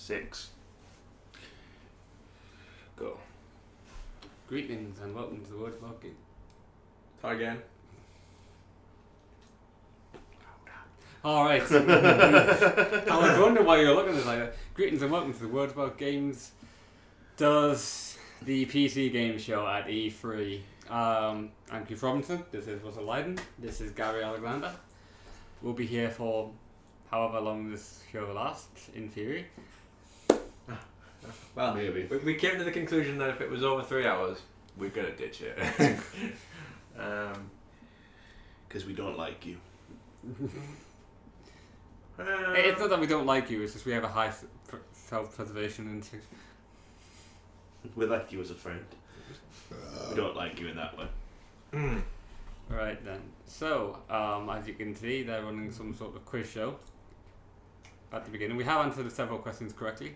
6. Go. Greetings and welcome to the Word About Game. Try again. Alright. I was wondering why you were looking at this like that. Greetings and welcome to the Word About Games. Does the PC game show at E3. I'm Keith Robinson. This is Russell Lydon. This is Gary Alexander. We'll be here for however long this show lasts, in theory. Well, maybe. We came to the conclusion that if it was over 3 hours, we're going to ditch it. Because we don't like you. It's not that we don't like you, it's just we have a high self-preservation instinct. We like you as a friend. We don't like you in that way. Right then. So, as you can see, they're running some sort of quiz show at the beginning. We have answered several questions correctly.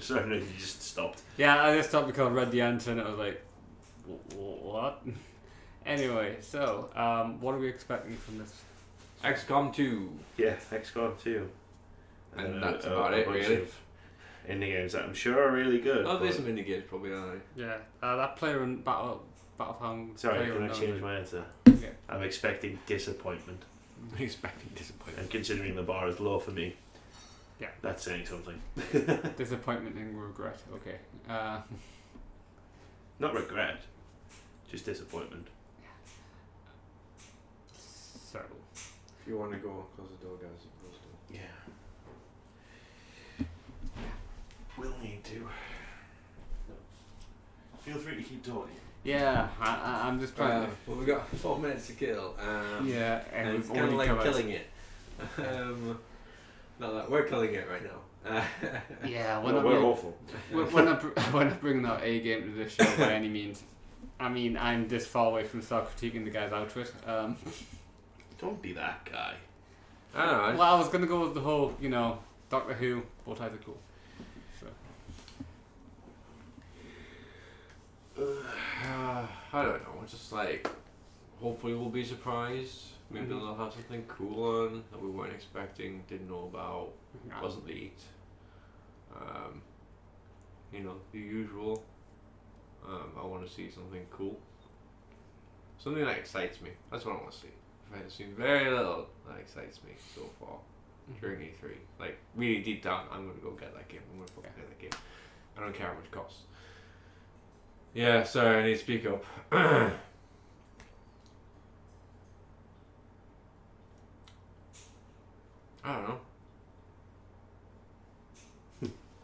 Sorry, no, you just stopped. Yeah, I just stopped because I read the answer and it was like, what? Anyway, so, what are we expecting from this? XCOM 2. Yeah, XCOM 2. And that's about it, really. Of indie games that I'm sure are really good. Oh, there's some indie games probably, aren't there? Yeah, that player and Battlefield. Sorry, can I change my answer? Yeah. I'm expecting disappointment. Expecting disappointment. And considering the bar is low for me, yeah, that's saying something. Disappointment and regret. Okay. Not regret, just disappointment. So. If you want to go, close the door, guys. Close the door. Yeah. We'll need to. Feel free to keep talking. Yeah, I'm just trying to. Well, we've got 4 minutes to kill. Yeah, and it's we've kind of already like covered. killing it. Not that we're killing it right now. Yeah, We're awful. When I bring that A game to this show by any means, I mean I'm this far away from start critiquing the guy's outfit. Don't be that guy. I don't know. Well, I was gonna go with the whole, Doctor Who, both ties are cool. So. I don't know. It's just like, hopefully we'll be surprised. Maybe they'll have something cool on that we weren't expecting, didn't know about, wasn't leaked. The usual. I want to see something cool. Something that excites me. That's what I want to see. I've seen very little that excites me so far during E3. Like, really deep down, I'm going to go get that game. I'm going to fucking get that game. I don't care how much it costs. Yeah, sorry, I need to speak up. I don't know.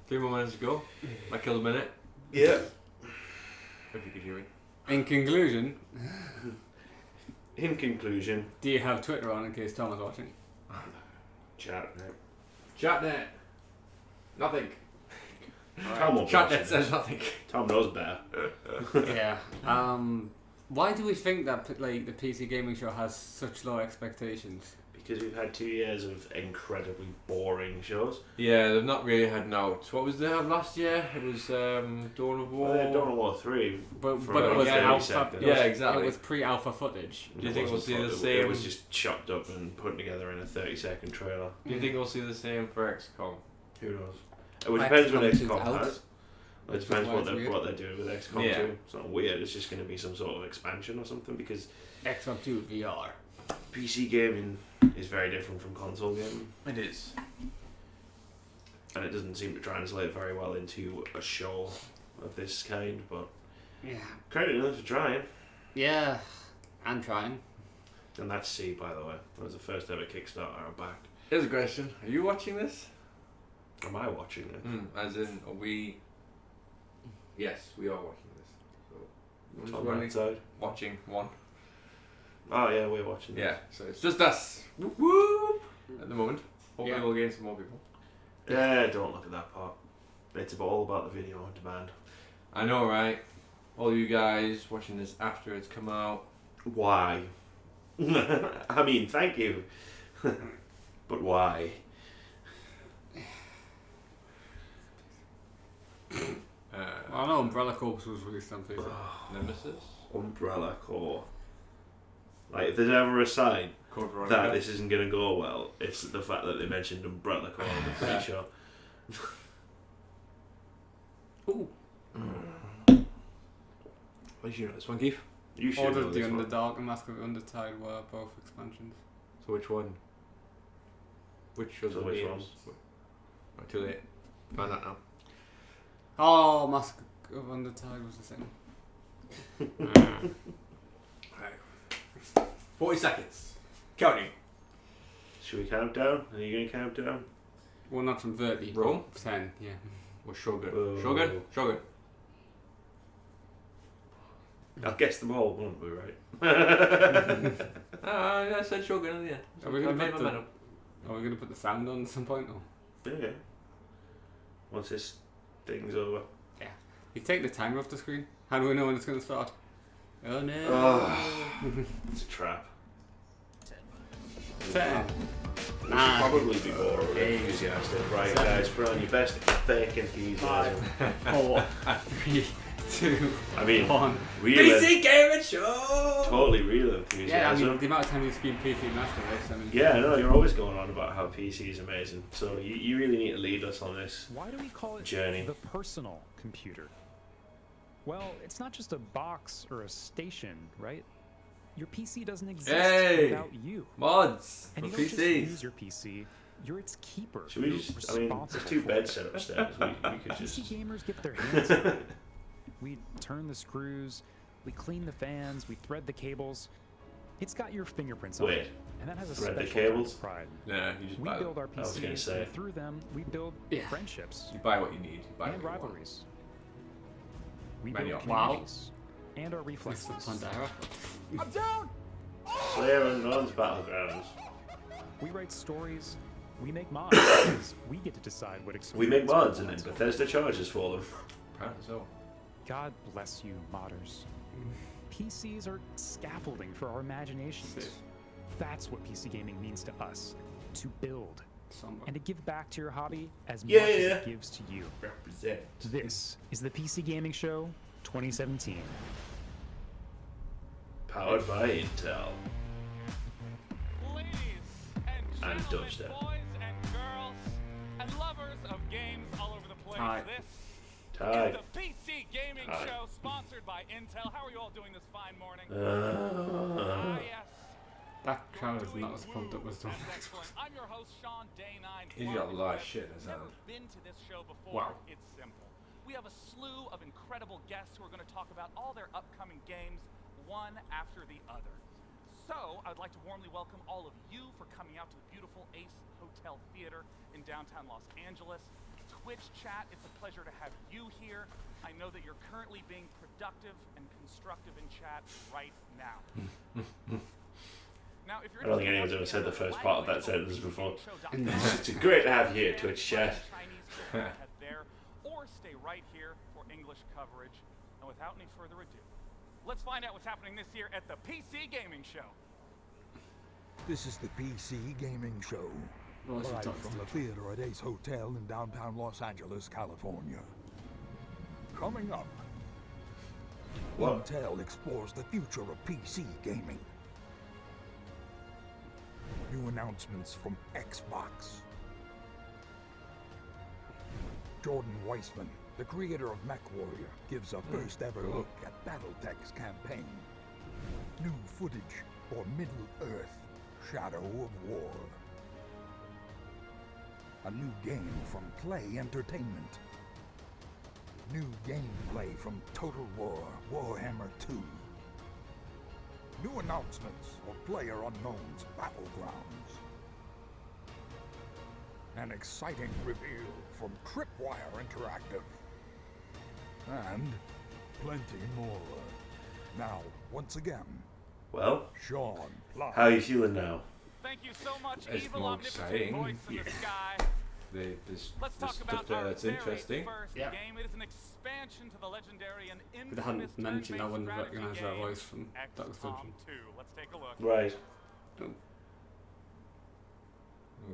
3 more minutes to go. I killed a minute. Yeah. If you could hear me. In conclusion, In conclusion, do you have Twitter on in case Tom is watching? chat. Chatnet. Nothing. Tom won't watch Chatnet this. says nothing. Tom knows better. Yeah. Why do we think that the PC gaming show has such low expectations? Because we've had 2 years of incredibly boring shows. Yeah, they've not really had notes. What was they have last year? It was Dawn of War. Well, they had Dawn of War 3. But for it about was 30 alpha. seconds. Yeah, exactly. It was pre-alpha footage. Do you think we'll see the It same? was just chopped up and put together in a 30-second trailer. Do you think we'll see the same for XCOM? Who knows? It depends what XCOM 2's XCOM out. has. It Which is depends why what it's they're, weird. what they're doing with XCOM Yeah. 2. It's not weird, it's just going to be some sort of expansion or something, because XCOM 2 VR. PC gaming is very different from console gaming. It is. And it doesn't seem to translate very well into a show of this kind, but Yeah. credit to them for trying. Yeah. I'm trying. And that's C, by the way. That was the first ever Kickstarter I backed. Here's a question. Are you watching this? Am I watching it? As in, are we... Yes, we are watching this. So, On that side? watching one. Oh yeah, we're watching Yeah, this. so it's just us. Whoop whoop. At the moment. Hopefully Yeah. we'll gain some more people. Yeah, don't look at that part. It's all about the video on demand. I know, right? All you guys watching this after it's come out. Why? I mean, thank you. But why? I know Umbrella Corps was released on Facebook. Nemesis? Umbrella Corps. Like, if there's ever a sign Code Veronica. that this isn't going to go well, it's the fact that they mentioned Umbrella Corps, I'm pretty sure. Ooh. What did you know this one, Keith? You should Order know of the this one. Underdark and Mask of the Undertide were both expansions. So which one? Which of So the which names? ones? Not too late. Find out now. Oh, Mask of Undertide was the same. Right. 40 seconds. Counting. Should we count down? Are you going to count down? Well, not from 30. Roll? 10, yeah. Or Shogun. Oh. Shogun? Shogun. I'll guess them all, won't we, right? I said Shogun, yeah. Are we going I to made put my the... mind up. Are we going to put the sound on at some point? Or? Yeah. Once this thing's over. You take the timer off the screen. How do we know when it's going to start? Oh no. Oh, it's a trap. 10. We should probably be more enthusiastic. Right, guys, put on your best fake enthusiasm. 4, 3, 2, I mean, 1. real, Gaming Show! totally real Yeah, I enthusiasm. mean, the amount of time you scream PC Master Race, I mean... Yeah, I know, you're always going on about how PC is amazing. So you really need to lead us on this Why do we call it journey. the personal computer? Well, it's not just a box or a station, right? Your PC doesn't exist without you. Mods And for you don't just PCs. use your PC, you're its keeper. Should we You're just, I mean, there's responsible 2 for beds it. set upstairs. We could PC just... gamers get their hands on it. We turn the screws, we clean the fans, we thread the cables. It's got your fingerprints on Wait, it. And that has a thread the special kind cables? of pride. Yeah, you just We buy build them. our I was gonna PCs, say. and through them, we build Yeah. friendships You buy what you need. You buy and what you want. rivalries. We Many build of them. Wow. communities and our It's reflexes. the Pandora. I'm down! Slayer Unknown's Battlegrounds. We write stories, we make mods, because we get to decide what We make experience mods we and then want. Bethesda charges for them. Apparently so. God bless you, modders. PCs are scaffolding for our imaginations. Sick. That's what PC gaming means to us. To build. Somewhere. And to give back to your hobby as Yeah, much as yeah. it gives to you. Represent. This is the PC Gaming Show 2017. Powered by Intel. Ladies And and gentlemen, dubstep. boys and girls, and lovers of games all over the place, Hi. this Ty. is the PC Gaming Hi. Show, sponsored by Intel. How are you all doing this fine morning? Yes. That crowd is Doing not as pumped up woo. as the That's excellent. I'm your host, Sean Day9. He's got a lot of shit in his Never hand. been to this show before. Wow. It's simple. We have a slew of incredible guests who are going to talk about all their upcoming games, one after the other. So, I'd like to warmly welcome all of you for coming out to the beautiful Ace Hotel Theater in downtown Los Angeles. Twitch chat, it's a pleasure to have you here. I know that you're currently being productive and constructive in chat right now. Now, if you're I don't think interested in anyone's ever said the watching first part of that language, sentence before. PCGamingShow.com. It's great to have you here, Twitch chat. Chinese, feel free to head there, or stay right here for English coverage. And without any further ado, let's find out what's happening this year at the PC Gaming Show. This is the PC Gaming Show, Well, live talk from the theater at Ace Hotel in downtown Los Angeles, California. Coming up, What? Intel explores the future of PC gaming. New announcements from Xbox. Jordan Weissman, the creator of MechWarrior, gives a first ever look at BattleTech's campaign. New footage for Middle-earth, Shadow of War. A new game from Play Entertainment. New gameplay from Total War Warhammer 2. New announcements of PlayerUnknown's Battlegrounds. An exciting reveal from Tripwire Interactive. And plenty more. Now, once again, Well, Sean live. how are you feeling now? Thank you so much, It's evil more omnipotent exciting. voice in the sky. There's Let's talk stuff about there our that's very interesting. first Yeah. game. It is an expansion to the legendary and If infamous they hadn't mentioned, I turn-based wouldn't have strategy recognised that game, voice from Dark XCOM Dungeon. 2. Let's take a look. Right. We're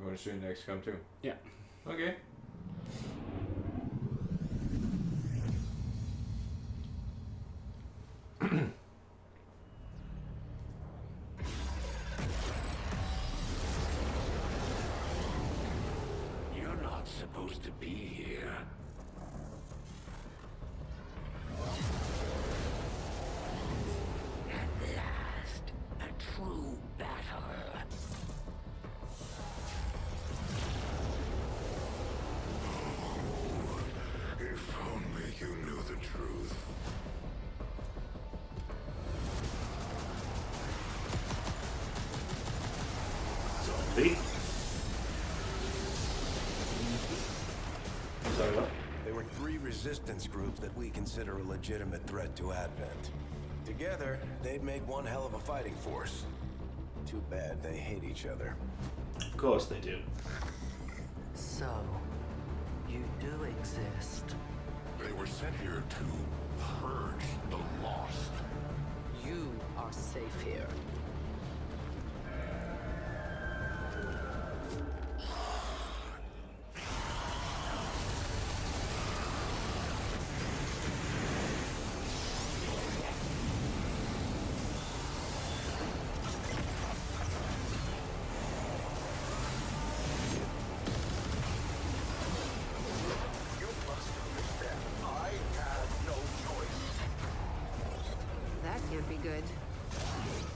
going to see next come too. Yeah. Okay. supposed to be here. At last, a true battle. If only you knew the truth. Zombie. Sorry, what? There were 3 resistance groups that we consider a legitimate threat to Advent. Together, they'd make one hell of a fighting force. Too bad they hate each other. Of course they do. So, you do exist. They were sent here to purge the lost. You are safe here. That can't be good.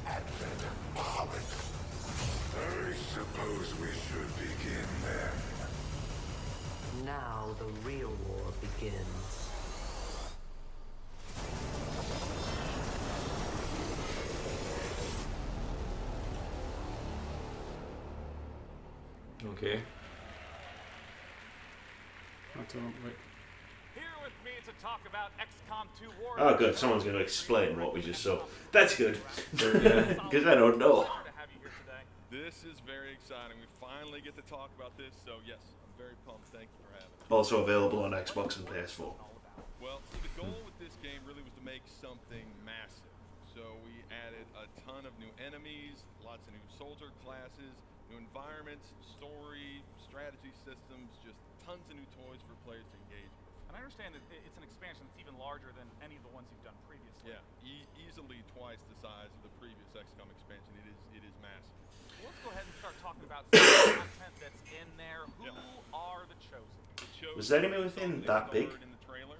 Advent Pollock. I suppose we should begin then. Now the real war begins. Okay. That's all right. Here with me to talk about XCOM 2 War. Oh, good. Someone's going to explain what we just saw. That's good. Yeah. Because I don't know. To have you here today. This is very exciting. We finally get to talk about this, so yes, I'm very pumped. Thank you for having me. Also available on Xbox and PS4. Well, so the goal with this game really was to make something massive. So we added a ton of new enemies, lots of new soldier classes, new environments, story, strategy systems, just tons of new toys for players to engage with. And I understand that it's an expansion that's even larger than any of the ones you've done previously. Yeah, easily twice the size of the previous XCOM expansion. It is massive. Well, let's go ahead and start talking about some of the content that's in there. Who are the Chosen? The Chosen Was there anyone within that big? in the trailer.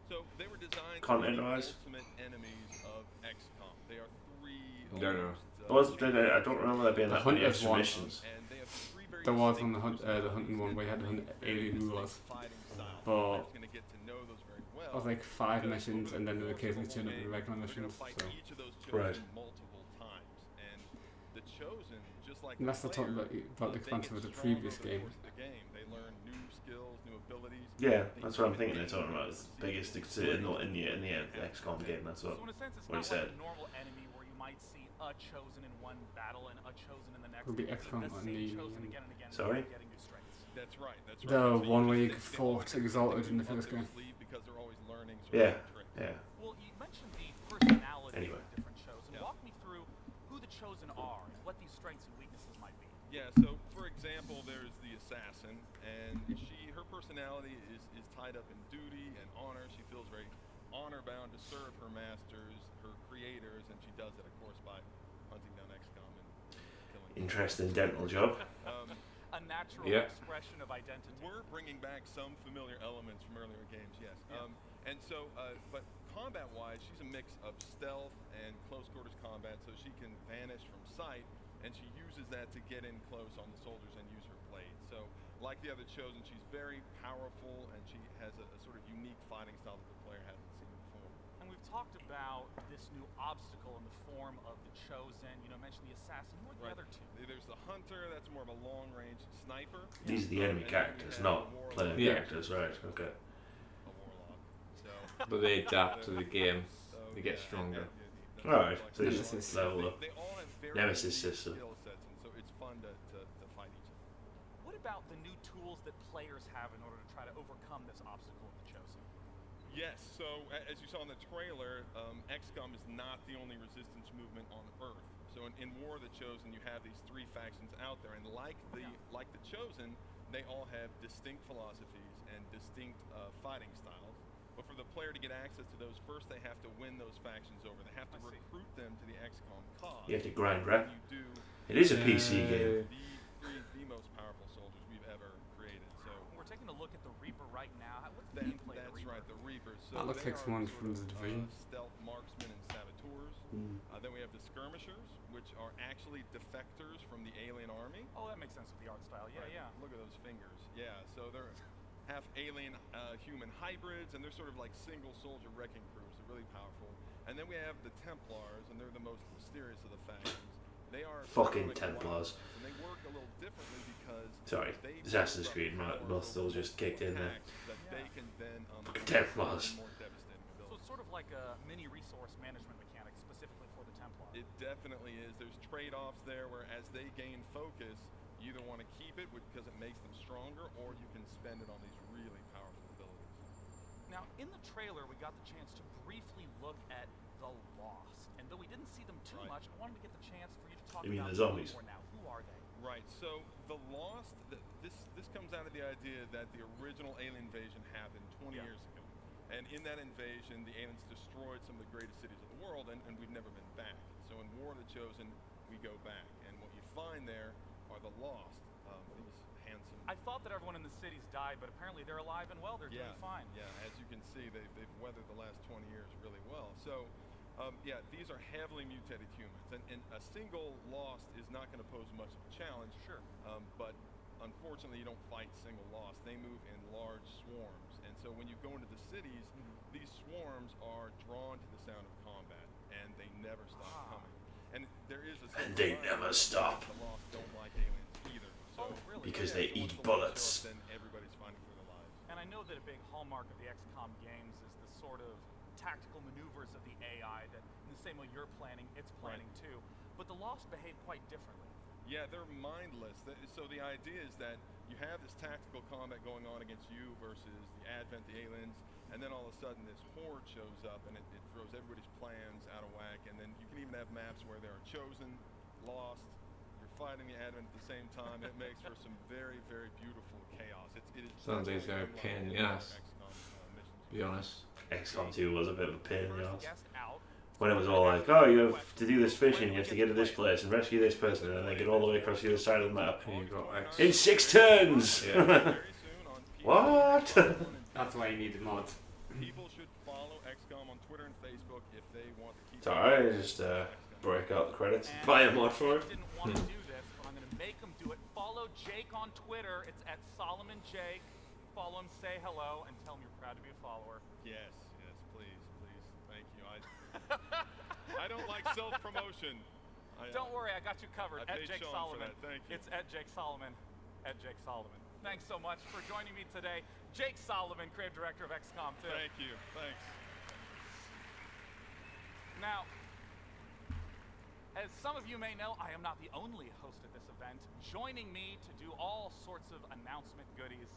So they were designed Content-wise? to be the ultimate enemies of XCOM. They are 3 Don't know. I don't remember there being that many Hunters extra one. missions. and they have 3 very There was on distinct the hunting one where you had to hunt alien rulers. fighting styles. But Players gonna get to know those very well. it was like 5 because missions, over and then the there course occasionally of turned up one the day, regular we're missions. gonna fight So each of those Right. Chosen multiple times, and the Chosen, just like and that's the talk player, about the they expansion get of the stronger previous over the game. course of the game. They learn new skills, new abilities. Yeah, They that's what I'm even thinking they're talking about. gain It's the biggest in the XCOM game. That's So what. in a sense, it's what he not said. like a normal enemy where you might see a Chosen in one battle and a Chosen in the next. Would be You see XCOM the on same the- Chosen again and again, Sorry? and getting new strengths. That's right. That's right. The So you one just where you think they fought always Exalted in the love first their game. sleeve because they're always learning Yeah, tricks. yeah. Well, you mentioned the personality Anyway. of the different Chosen. Yeah. Walk me through who the Chosen are and what these strengths and weaknesses might be. Yeah, so for example, there's the assassin, and her personality is tied up in duty and honor. She feels very honor bound to serve her masters, her creators, and she does it, of course, by hunting down XCOM and killing them. Interesting dental job. A natural Yeah. expression of identity. We're bringing back some familiar elements from earlier games, yes. And so, but combat-wise, she's a mix of stealth and close-quarters combat, so she can vanish from sight, and she uses that to get in close on the soldiers and use her blade. So, like the other Chosen, she's very powerful, and she has a sort of unique fighting style that the player hasn't seen before. And we've talked about this new obstacle in the form of the Chosen. You know, mentioned the assassin. Who are the other two? There's the hunter, that's more of a long-range sniper. These are the enemy And then you characters, have not the warlock. player Yeah. characters, right? Okay. A warlock. So, But they adapt to the game. so, They get yeah, stronger. the Alright, warlock- so they Nemesis. just level up. They all have very Nemesis unique system. skill sets, and so it's fun to fight each other. What about the new tools that players have in order to try to overcome this obstacle of the Chosen? Yes, so as you saw in the trailer, XCOM is not the only resistance movement on Earth. So in War of the Chosen, you have these 3 factions out there, and like the Chosen, they all have distinct philosophies and distinct fighting styles. But for the player to get access to those, first they have to win those factions over. They have to recruit them to the XCOM cause. You have to grind rep. And you do It is a PC game. the most powerful soldiers we've ever created. So We're taking a look right now. What's the gameplay? That's right, the Reapers. So That looks they like are someone sort from of, The Division. stealth marksmen and saboteurs. Then we have the Skirmishers, which are actually defectors from the alien army. Oh, that makes sense with the art style. Yeah, Right. yeah. Look at those fingers. Yeah, so they're half alien human hybrids, and they're sort of like single soldier wrecking crews. They're really powerful. And then we have the Templars, and they're the most mysterious of the factions. They are Fucking economic Templars. wildcats, and they work a little differently because Sorry, they Assassin's build Creed up muscle just kicked in there. attacks that they can then Templars. more devastating So abilities. it's sort of like a mini resource management mechanic specifically for the Templars. It definitely is. There's trade-offs there where as they gain focus, you either want to keep it because it makes them stronger, or you can spend it on these really powerful abilities. Now, in the trailer, we got the chance to briefly look at the Lost, and though we didn't see them too Right. much, I wanted to get the chance for you to talk You mean about the zombies? them more now. Who are they? Right. So the Lost. This comes out of the idea that the original alien invasion happened 20 years ago, and in that invasion, the aliens destroyed some of the greatest cities of the world, and we've never been back. So in War of the Chosen, we go back, and what you find there are the Lost. These handsome. I thought that everyone in the cities died, but apparently they're alive and well. They're doing fine. Yeah, as you can see, they've weathered the last 20 years really well. So, yeah, these are heavily mutated humans, and a single Lost is not going to pose much of a challenge. Sure. But unfortunately, you don't fight single Lost. They move in large swarms, and so when you go into the cities, these swarms are drawn to the sound of combat, and they never stop coming. And there is a And they never stop. The Lost don't like aliens either. So really? Because yeah, they so once eat the Lost bullets. show up, then everybody's fighting for their lives. And I know that a big hallmark of the XCOM games is the sort of tactical maneuvers of the AI that, in the same way you're planning, it's planning too. But the Lost behave quite differently. Yeah, they're mindless. So the idea is that you have this tactical combat going on against you versus the Advent, the aliens, and then all of a sudden this horde shows up and it throws everybody's plans out of whack. And then you can even have maps where there are Chosen, Lost, you're fighting the Advent at the same time. It makes for some very, very beautiful chaos. It is Sounds like it's gonna be a pain in the ass, to be honest. XCOM 2 was a bit of a pain in the ass. Guest out. When it was all like, oh, you have to do this mission, you have to get to this place and rescue this person, and then get all the way across the other side of the map. And you've got X. In 6 turns! Yeah. Very soon on PC. What? That's why you needed mods. People should follow XCOM on Twitter and Facebook if they want to keep. It's alright, just break out the credits, buy a mod for it. I didn't want to do this, but I'm going to make them do it. Follow Jake on Twitter. It's at Solomon Jake. Follow him, say hello, and tell him you're proud to be a follower. Yes, please. Thank you. I don't like self-promotion. Don't worry, I got you covered. I At paid Jake Sean Solomon. for that. Thank you. It's at Jake Solomon. At Jake Solomon. Thanks so much for joining me today. Jake Solomon, creative director of XCOM 2. Thank you. Thanks. Now, as some of you may know, I am not the only host at this event. Joining me to do all sorts of announcement goodies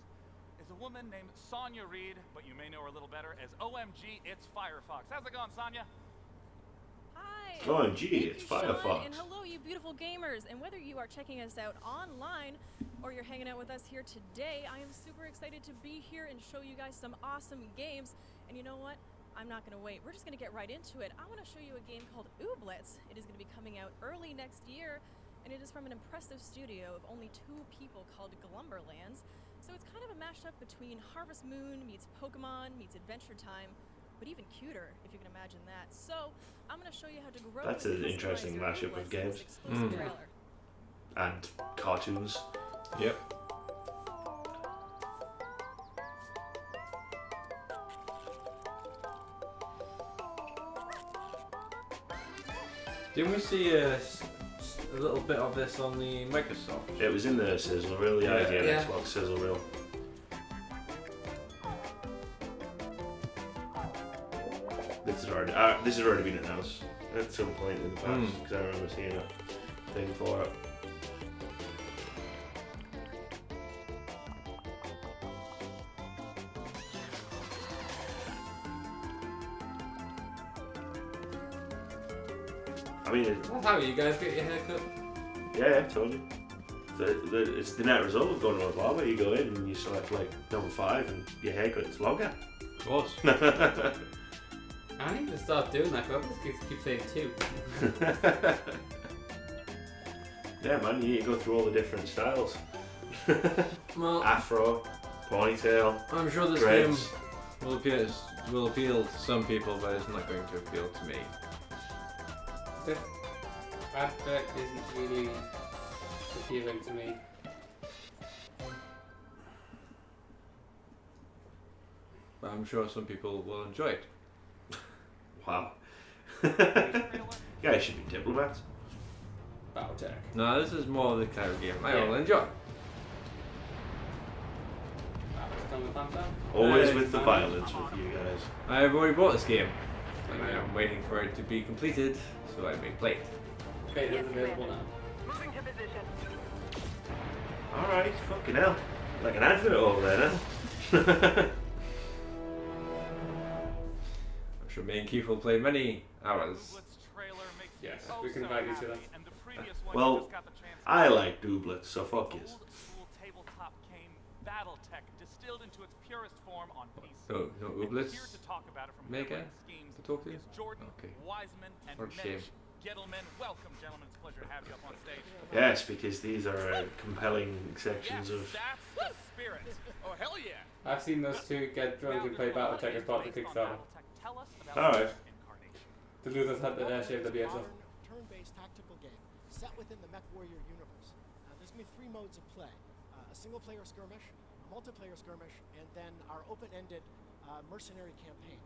is a woman named Sonia Reed, but you may know her a little better as OMG, it's Firefox. How's it going, Sonia? Hi. OMG, it's Thank you, Sean, Firefox. and hello, you beautiful gamers. And whether you are checking us out online or you're hanging out with us here today, I am super excited to be here and show you guys some awesome games. And you know what? I'm not going to wait. We're just going to get right into it. I want to show you a game called Ooblets. It is going to be coming out early next year, and it is from an impressive studio of only 2 people called Glumberlands. So it's kind of a mashup between Harvest Moon meets Pokemon meets Adventure Time, but even cuter, if you can imagine that. So I'm going to show you how to grow. That's an interesting mashup of games. Trailer. And cartoons. Yep. Didn't we see a little bit of this on the Microsoft? It was in the sizzle reel, the idea Yeah. Xbox sizzle reel. This has already been announced at some point in the past, because I remember seeing a thing for it. I mean, That's how you guys get your haircut. yeah, I told you. It's the net result of going to a barber. You go in and you select like number 5 and your haircut is longer. Of course. I need to start doing that, because I just keep saying 2. Yeah, man, you need to go through all the different styles. Well, Afro, Ponytail. I'm sure this dreads. game will appeal to some people, but it's not going to appeal to me. This advert isn't really appealing to me. But I'm sure some people will enjoy it. Wow. You guys should be diplomats. Battletech. No, this is more the kind of game I Yeah. will enjoy. Always with the violence with you guys. I have already bought this game, and I am waiting for it to be completed so I may play it. Okay, it's available now. Alright, fucking hell. Like an advert over there, huh? I'm sure me and Keith will play many hours. Yes, we can invite you to that. Well, I like doublets, so fuck yes. Tabletop game Battletech, distilled into its purest form on PC. No doublets? Here to talk about it from Mega? Everyone's schemes To talk to you? is Jordan, Okay. Wiseman, and What a shame. Mitch Gettleman. Welcome, gentlemen. It's a pleasure to have you up on stage. Yes, because these are compelling sections of. That's the spirit. Oh, hell yeah. I've seen those two get drunk and play Battletech as part of the Kickstarter. Tell us about Alright. The losers had their share of the beers off. Turn-based tactical game set within the MechWarrior universe. There's going to be 3 modes of play. A single-player skirmish, a multiplayer skirmish, and then our open-ended mercenary campaign.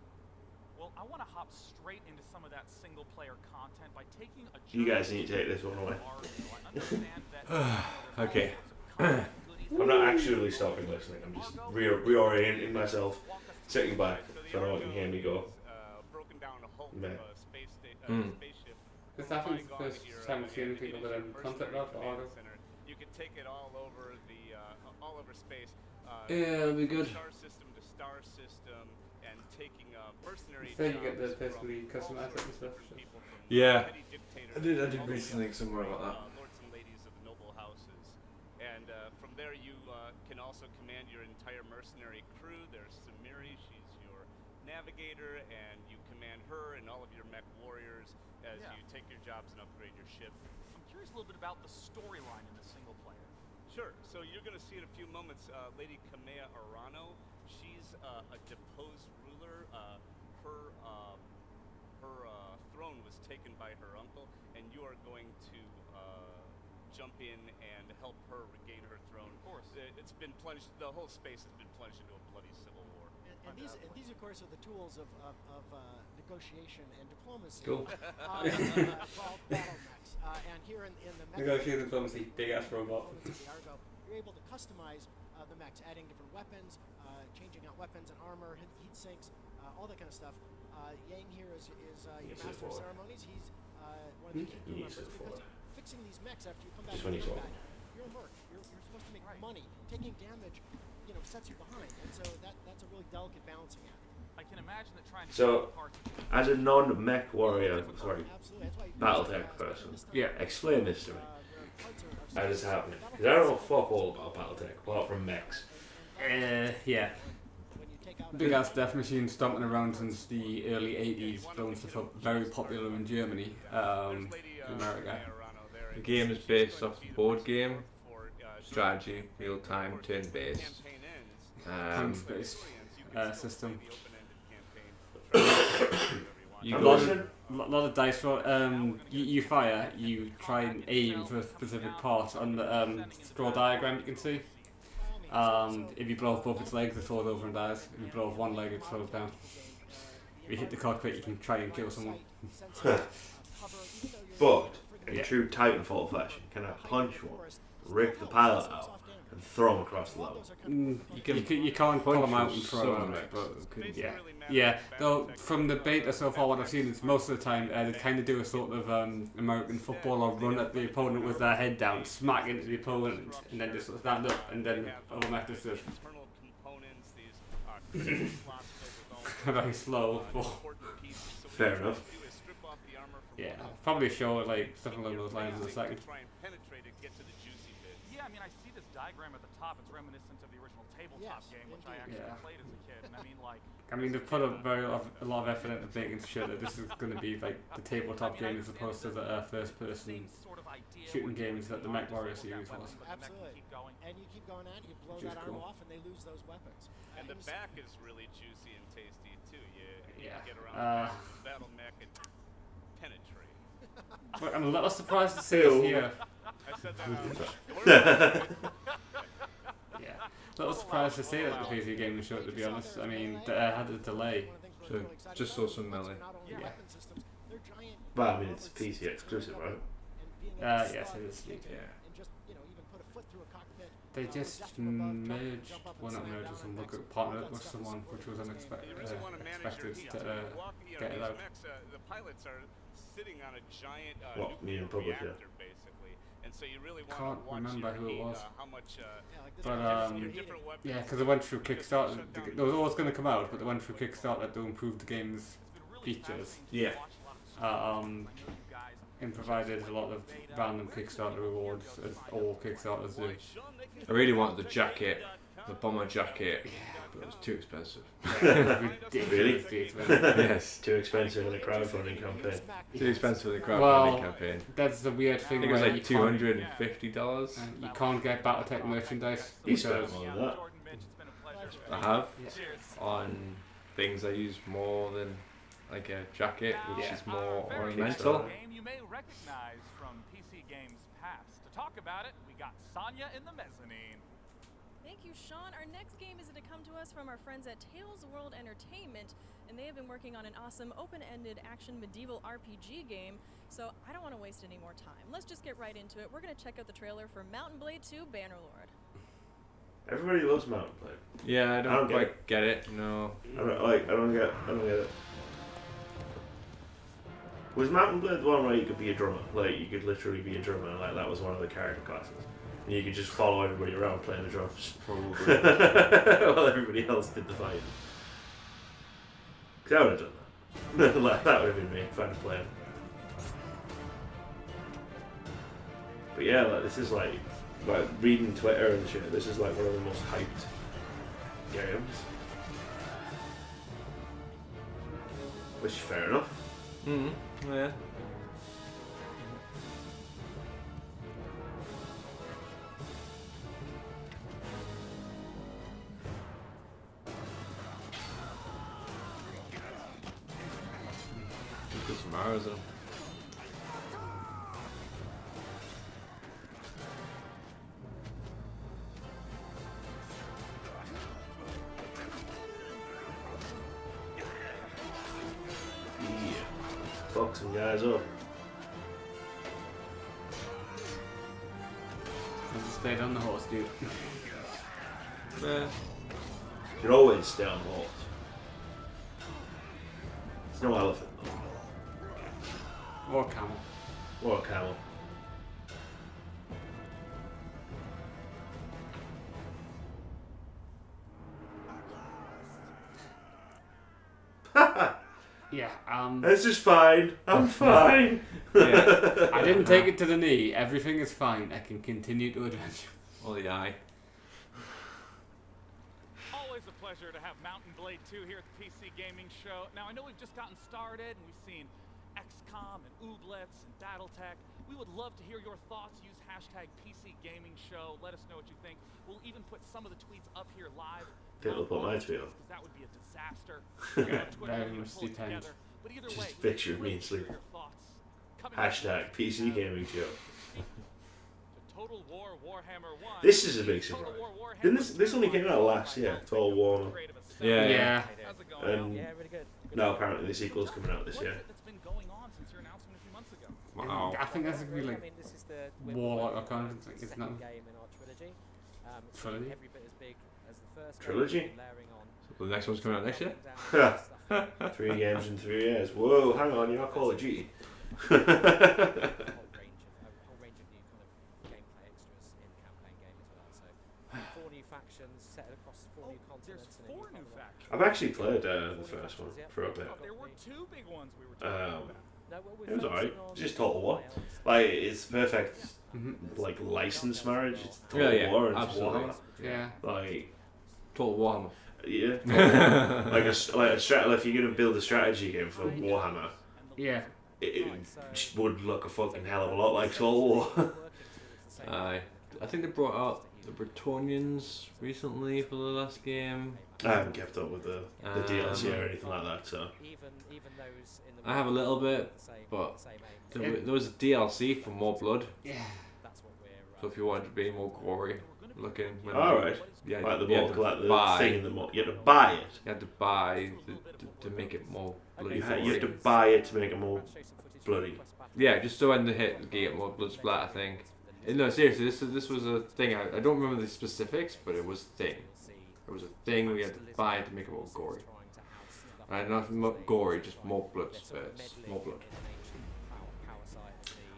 Well, I want to hop straight into some of that single-player content by taking a You guys need to take this one away. Okay. I'm not actually stopping listening. I'm just reorienting myself, sitting back so no one can hear me go. Man. This happens the first time I've seen people that are concept art or artists. You can take it all over all over space. Yeah, it'll be good. Star system to star system, and taking mercenary. So you get the basically custom assets and stuff. Yeah. I did read something somewhere about that. Lords and ladies of the noble houses, and from there you can also command your entire mercenary crew. There's Samiri, she's your navigator, and you command her and all of your mech warriors as you take your jobs and upgrade your ship. I'm curious a little bit about the storyline in the single player. Sure. So you're going to see in a few moments Lady Kamea Arano. She's a deposed ruler. Her throne was taken by her uncle, and you are going to jump in and help her regain her throne. Of course. It's been plunged. The whole space has been plunged into a bloody civil war. And these, of course, are the tools of negotiation and diplomacy. Cool. Called battle mechs. And here in the mech Negotiation diplomacy, big ass robot. you're able to customize the mechs, adding different weapons, changing out weapons and armor, heat sinks, all that kind of stuff. Yang here is your master of ceremonies. He's one of the key crew members because fixing these mechs after you come back from combat, you're a merc. You're supposed to make money. Taking damage, sets you behind, and so that's a really delicate balancing act. I can imagine that trying to So, as a non-mech warrior, Battletech person, explain this to me. How does this happen? Because I don't know fuck all about Battletech, apart from mechs. Yeah. Big ass death machine stomping around since the early 80s, blowing stuff up, very popular in Germany, America. The game is based off a board game, strategy, real-time, turn-based. Time-based system. You a go lot of dice roll. You fire, you try and aim for a specific part on the draw diagram you can see. If you blow off both its legs, it falls over and dies. If you blow off one leg, it slows down. If you hit the cockpit, you can try and kill someone. But, in true Titanfall fashion, can I punch one, rip the pilot out, and throw him across the level? You can't pull them out and throw them, but yeah. Though from the beta so far, what I've seen is most of the time they kind of do a sort of American football or run at the opponent with their head down, smack into the opponent, and then just stand up, and then other methods just very slow. Fair enough. Yeah, probably show like something along those lines in a second. Yeah, I mean, I see this diagram at the top. It's reminiscent of the original tabletop game, which I actually played as a kid. And I mean, like... I mean, they've put a lot of effort into making sure that this is going to be like the tabletop game as opposed to the first-person shooting games that the MechWarrior series was. Absolutely. And you keep going at it, you blow that arm off, and they lose those weapons. And the back is really juicy and tasty, too. You get around the battle mech and penetrate. But I'm a little surprised to see it here. I said that Yeah, a little surprised to see it at the PC Gaming Show, to be honest. I mean, had a delay. So, just saw some melee. Yeah. Well, I mean, it's PC exclusive, right? Yes, it is. Yeah. They just merged, well not merged with someone, partnered with someone, which was unexpected to get it out. The pilots are sitting on a giant nuclear reactor, basically, and so you really want Can't to watch remember who it was. how much, but yeah, because it went through Kickstarter. It was always going to come out, but they went through Kickstarter to improve the game's features. Yeah. And provided a lot of random Kickstarter rewards, as all Kickstarters do. I really wanted the jacket, the bomber jacket, but it was too expensive. Really? Yes. Too expensive in a crowdfunding campaign. Too expensive in a crowdfunding campaign. That's the weird thing. I think it was like $250. You can't get BattleTech merchandise. You spent more than that. I have. On things I use more than like a jacket, which is more ornamental. Game you may recognize from PC Games past. To talk about it, we got Sonya in the mezzanine. Thank you, Sean. Our next game is to come to us from our friends at Tales World Entertainment, and they have been working on an awesome open-ended action medieval RPG game, so I don't want to waste any more time. Let's just get right into it. We're going to check out the trailer for Mountain Blade 2 Bannerlord. Everybody loves Mountain Blade. Yeah, I don't quite get it. No. I don't get it. Was Mountain Blade the one where you could be a drummer? Like, you could literally be a drummer, like that was one of the character classes. And you could just follow everybody around playing the drums. Probably. While everybody else did the fighting. Because I would have done that. Like, that would have been me if I'd have played. But yeah, like, this is like reading Twitter and shit, this is like one of the most hyped games. Which is fair enough. Yeah. Put some arrows in them. Fuck some guys up. Just stayed on the horse, dude. You should always stay on the horse. It's no elephant though. Or camel. Or a camel. Yeah, This is fine. I'm fine. Yeah. I didn't take it to the knee. Everything is fine. I can continue to adventure. Or the eye. Always a pleasure to have Mountain Blade 2 here at the PC Gaming Show. Now, I know we've just gotten started, and we've seen XCOM and Ooblets and BattleTech. We would love to hear your thoughts. Use hashtag PC Gaming Show. Let us know what you think. We'll even put some of the tweets up here live. It'll put my tweet up. Because that would be a disaster. Very much depends. But either way, Just picture of me asleep. Hashtag PC Gaming Show. Total War Warhammer 1. This is a big surprise. Didn't this only came out last year? Total War. Yeah. And now apparently the sequel's coming out this year. That's been going on since your announcement a few months ago. Wow. I think that's a really like Warlock or kind of thing. It's not trilogy. Trilogy? So the next one's coming out next year? 3 games in 3 years. Whoa, hang on, you're not Call of Duty. I've actually played the first one for a bit. There were 2 big ones we were talking about. It was alright. It's just Total War. Like, it's perfect like licensed marriage. It's Yeah, Total yeah, War and it's absolutely. Warhammer. Yeah. Like Total Warhammer. Yeah. like a if you're gonna build a strategy game for Warhammer, yeah, it would look a fucking hell of a lot like Total War. I think they brought out the Bretonians recently for the last game. I haven't kept up with the DLC or anything like that, so. I have a little bit, but there was a DLC for More Blood. Yeah. So if you wanted to be more gory looking. Alright. Yeah, like the you had book, to like the buy- thing in the you had to buy it. You had to buy to make it more bloody. You had to buy it to make it more bloody. Yeah, just so when they hit, you get more blood splat. I think. No, seriously, this was a thing. I don't remember the specifics, but it was a thing. It was a thing we had to buy to make it more gory. Not more gory, just more blood spurts, more blood.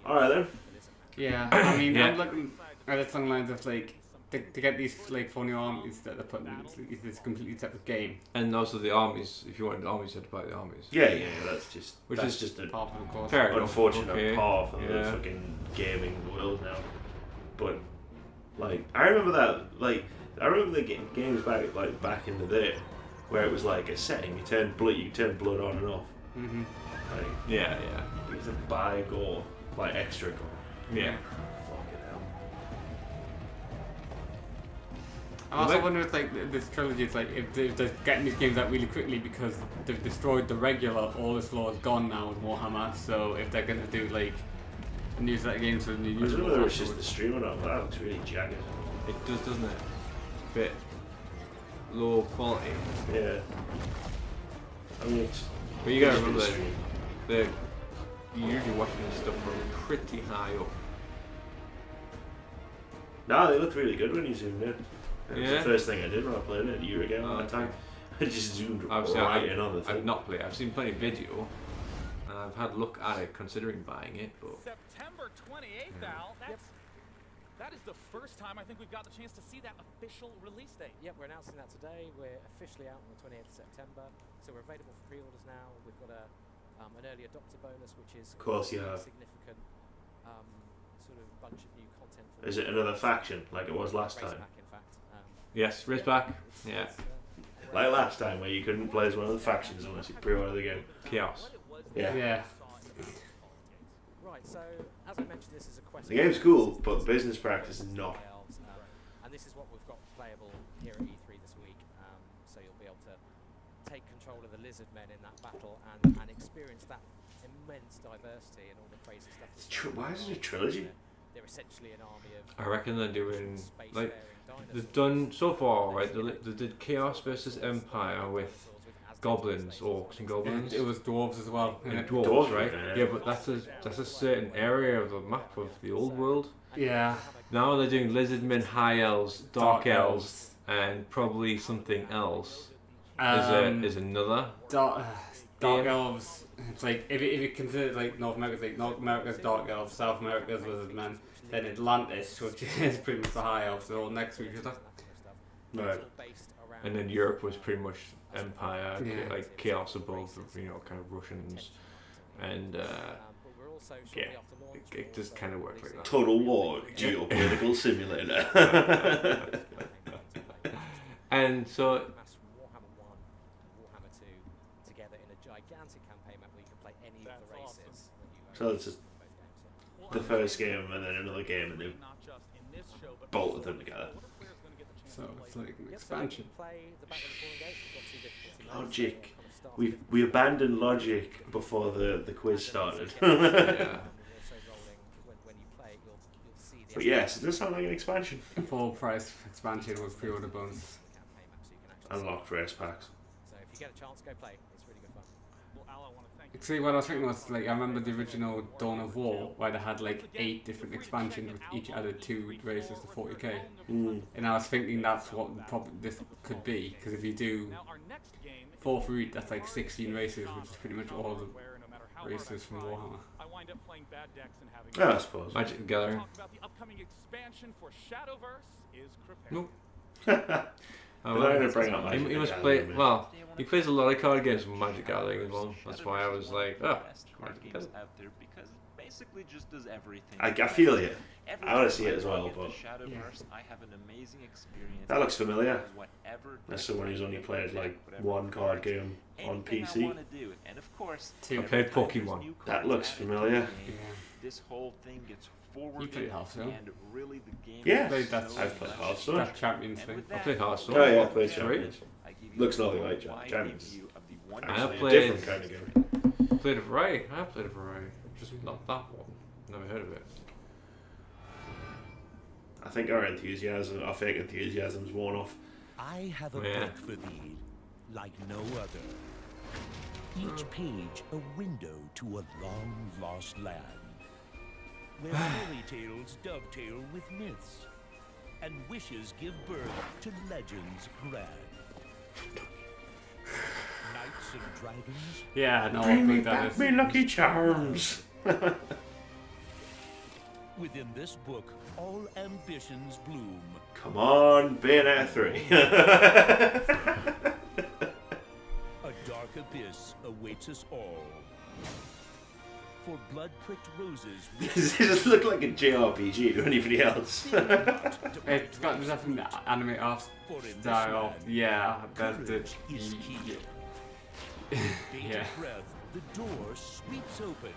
Alright then. Yeah, I mean, Yeah. I'm looking at it along the lines of like to get these like 4 new armies that they're putting in this completely separate game. And also the armies. If you wanted the armies, you had to buy the armies. Yeah, that's just a part of the course. fair enough. unfortunate Okay. part of the Yeah. fucking gaming world now. But like, I remember the games back in the day, where it was like a setting. You turn blood on and off. Mm-hmm. Like, yeah. You have to buy gore, like extra gore. Yeah. Fucking hell. I also wonder if like this trilogy, it's like if they're getting these games out really quickly because they've destroyed the regular, all this lore is gone now with Warhammer. So if they're gonna do like a new set of games for the new I don't know user, whether it's just the streaming of that looks really jagged. It does, doesn't it? Bit low quality. Yeah. I mean, it's. But you gotta it's remember been that streamed. you're usually watching this stuff from pretty high up. No, they looked really good when you zoomed in. It was Yeah. the first thing I did when I played it a year ago at that time. I just zoomed right in on the thing. I've not played. I've seen plenty of video, and I've had a look at it, considering buying it. But September 28th, Al. That is the first time I think we've got the chance to see that official release date. Yep, we're announcing that today. We're officially out on the 28th of September, so we're available for pre-orders now. We've got an early adopter bonus, which is Of course you have. significant sort of bunch of new content. For Is it another faction like it was last time? Raceback, in fact. yes, Raceback. Yeah. Like last time where you couldn't play as one of the factions unless you pre-order the game. Chaos. Yeah. Yeah. Right, so as I mentioned, this is a question. The game's cool, but business practice is not. And this is what we've got playable here at E3 this week. So you'll be able to take control of the lizard men in that battle and experience that immense diversity and all the crazy stuff. Why is it a trilogy? They're essentially an army of. I reckon they're doing like they've done so far, right? They did Chaos versus Empire with goblins, orcs, and goblins. It was dwarves as well. And dwarves, Dwarves, right? yeah. Yeah, but that's a certain area of the map of the old world. Yeah. Now they're doing lizardmen, high elves, dark elves, and probably something else. Is another dark game. elves. It's like if you consider like North America's like North America's dark elves, South America's lizard men, then Atlantis, which is pretty much the high elves, they're all next to each other. Right. And then Europe was pretty much Empire, Yeah. like Chaos above, kind of Russians, and yeah, it just kind of works like that. Total War geopolitical simulator. And so Warhammer 1 and Warhammer 2 together in a gigantic campaign map where you can play any of the races. So it's just the first game and then another game and they bolted them together. So it's like an expansion. Logic. We abandoned logic before the quiz started. yeah. But yes, it does sound like an expansion. Full price expansion with pre-order bonus. Unlocked race packs. So if you get a chance, go play. It's really good fun. Well, Al, I want to thank you. See, what I was thinking was like I remember the original Dawn of War where they had like 8 different expansions with each added 2 races to 40k. And I was thinking that's what probably this could be, because if you do 4 for each, that's like 16 races, which is pretty much all the races from Warhammer. I wind up playing bad decks and having. Yeah, I suppose. Magic the Gathering. Talk about the upcoming expansion for Shadowverse is prepared. Nope. They're not gonna bring out Magic He the must Gathering, play. man. Well, he plays a lot of card games with Magic Gathering as well. That's why I was like, oh, Best card Magic games Gathering. out there because it basically just does everything. I feel you. I want to see it as well, but I have an amazing experience. that looks familiar. As someone who's only played like one card game on PC. And of course, I played Pokemon. That looks familiar. This whole thing gets forward. You played Hearthstone? And really the game. Yeah, is I've played Hearthstone. That Champions thing. I played Hearthstone. Oh yeah, I played Champions. Looks nothing like Champions. I have Actually, played a different kind of game. Played a variety. I have played a variety. Just not that one. Never heard of it. I think our fake enthusiasm's worn off. I have a book for thee, like no other. Each page a window to a long-lost land, where fairy tales dovetail with myths, and wishes give birth to legends grand. Knights and dragons. Yeah, no, Bring me that back is. me Lucky Charms. Within this book, all ambitions bloom. Come on, Bayonetta 3. A dark abyss awaits us all. For blood-pricked roses. Does it just look like a JRPG to anybody else? It's got nothing anime art style. Yeah, that's it. Yeah. Breath, the door sweeps open.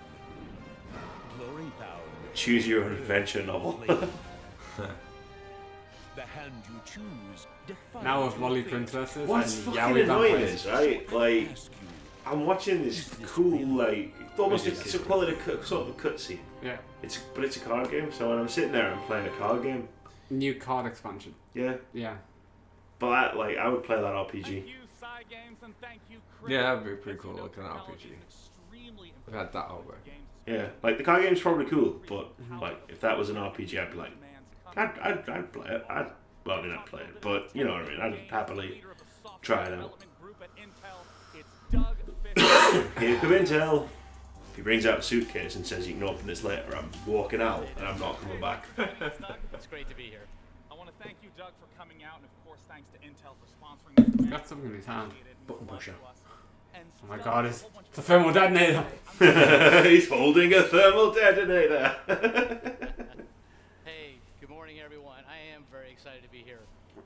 Glory bound. Choose your own adventure novel. The hand you choose defines Now with your Lolly fate. Princesses What's and fucking Yaoi annoying Vampires. is, right? Like, I'm watching this cool, like, almost it's a quality sort of a cutscene. Yeah. But it's a card game, so when I'm sitting there and playing a card game. New card expansion. Yeah. Yeah. But I would play that RPG. Yeah, that'd be pretty cool looking at RPG. I've had that over. Yeah, like the card game's probably cool, but like if that was an RPG, I'd be like, I'd play it. I'd play it, but you know what I mean. I'd happily try it out. Here come Intel. If he brings out a suitcase and says you can open this later, I'm walking out and I'm not coming back. It's great to be here. I want to thank you, Doug, for coming out, and of course, thanks to Intel for sponsoring this event. He's got something in his hand. Button pusher. Oh my god, it's a thermal detonator. He's holding a thermal detonator. Hey, good morning, everyone. I am very excited to be here.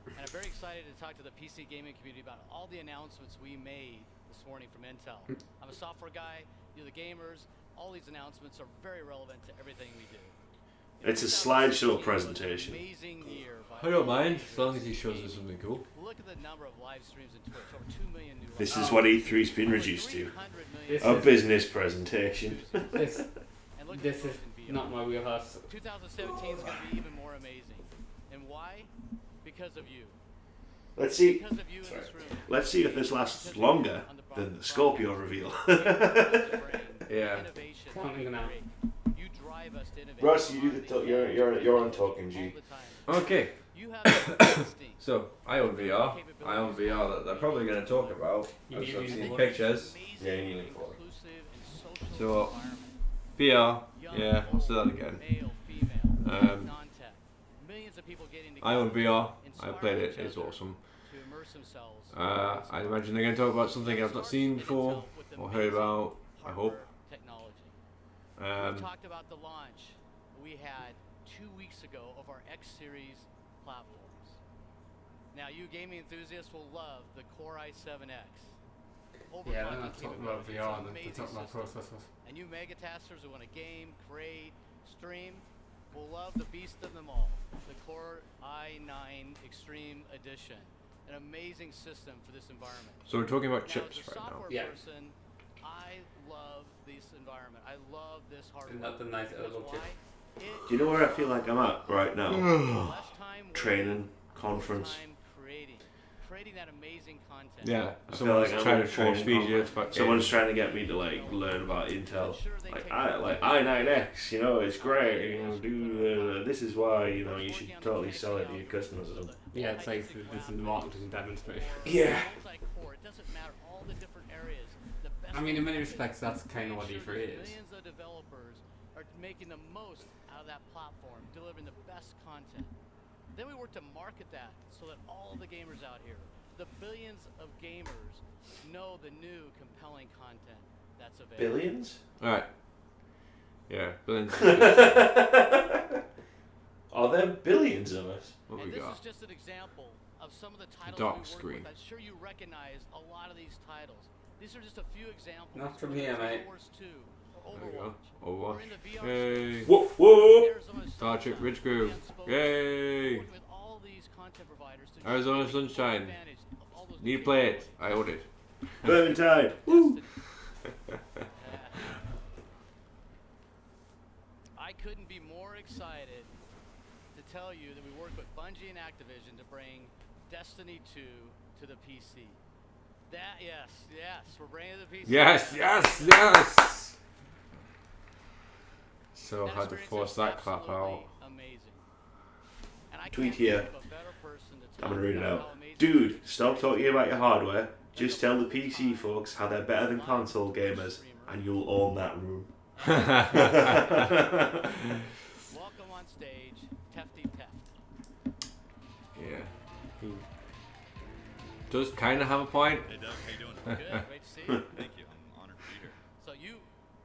And I'm very excited to talk to the PC gaming community about all the announcements we made this morning from Intel. I'm a software guy, you're the gamers. All these announcements are very relevant to everything we do. It's a slideshow presentation. I don't mind, as long as he shows us something cool. Look at the number of live streams on Twitch. Over 2 million new This is what E3's been reduced to. A business presentation. This is not my wheelhouse. 2017 is going to be even more amazing. And why? Because of you. Let's see. Because of you in this room. Let's see if this lasts longer than the Scorpio reveal. Yeah. Counting them out. You drive us to innovate. Russ, you do the you're on talking, G. Okay. So, I own VR. I own VR that they're probably going to talk about. I've seen pictures. Yeah, you need for So, VR. Yeah, I'll say that again. I own VR. I played it. It's awesome. I imagine they're going to talk about something I've not seen before or heard about. I hope. We talked about the launch we had 2 weeks ago of our X Series platforms. Now, you gaming enthusiasts will love the Core i7X. Yeah, they're not talking about VR, they're talking about processors. And you megatasters who want to game, create, stream, will love the beast of them all, the Core i9 Extreme Edition. An amazing system for this environment. So we're talking about now, chips as a right now. software person, I love this environment. I love this hardware. Isn't that the nice little chip? Do you know where I feel like I'm at right now? Training, conference. Creating that amazing content. Yeah, I someone's feel like trying I'm to force feed you. Someone's trying to get me to like learn about Intel. Like i9X, you know, it's great. You know, do this is why you know you should totally sell it to your customers or something. Yeah, it's like this is marketing demonstration. Yeah. I mean, in many respects, that's kind of what E3 is. Millions of developers are making the most out of that platform, delivering the best content. Then we work to market that so that all the gamers out here, the billions of gamers, know the new compelling content that's available. Billions? Alright. Yeah, billions. there are billions of us. What And we this got? is just an example of some of the titles Dark we work screen. with. I'm sure you recognize a lot of these titles. These are just a few examples. Not from whether here, it's mate. Star Wars 2 or There we go. Overwatch. Or in the Overwatch. VR Yay. space. Whoop whoop. Arizona Star Trek Sunshine, Ridge Crew. Unspoken. Yay. Working with all these content providers to Arizona take full Sunshine. advantage of all those Need new to play it. capabilities. I own it. Vermintide. Woo! I couldn't be more excited to tell you that we work with Bungie and Activision to bring Destiny 2 to the PC. That, yes, we're bringing it to the PC. Yes. So That hard to experience force is that clap out. absolutely amazing. And I Tweet can't here. think of a better person to I'm talk gonna read it about out. how amazing Dude, stop talking about your hardware. Just tell the PC folks how they're better than console gamers, and you'll own that room. Welcome on stage, Tefty Teft. Yeah. He does kind of have a point. Hey Doug, how you doing? Good, great to see you. Thank you. I'm honored to be here. So you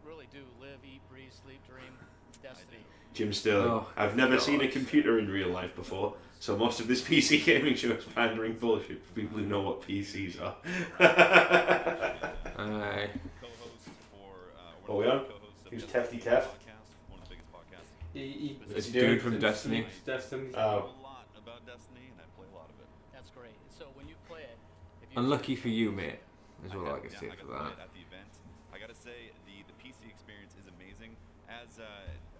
really do live, eat, breathe, sleep, dream, Destiny. Jim Sterling. Oh, I've never God. seen a computer in real life before, so most of this PC gaming show is pandering bullshit for people who know what PCs are. Aye. Co-host for Are we on? Who's Tefty Teft? one of the biggest podcasts. It's a dude from Destiny. Destiny. I know a lot about Destiny and I play a lot of it. That's great. So when you play it, if you Unlucky for you, mate. Is what I can Yeah, say I for got to play that. it at the event. I gotta say the PC experience is amazing. As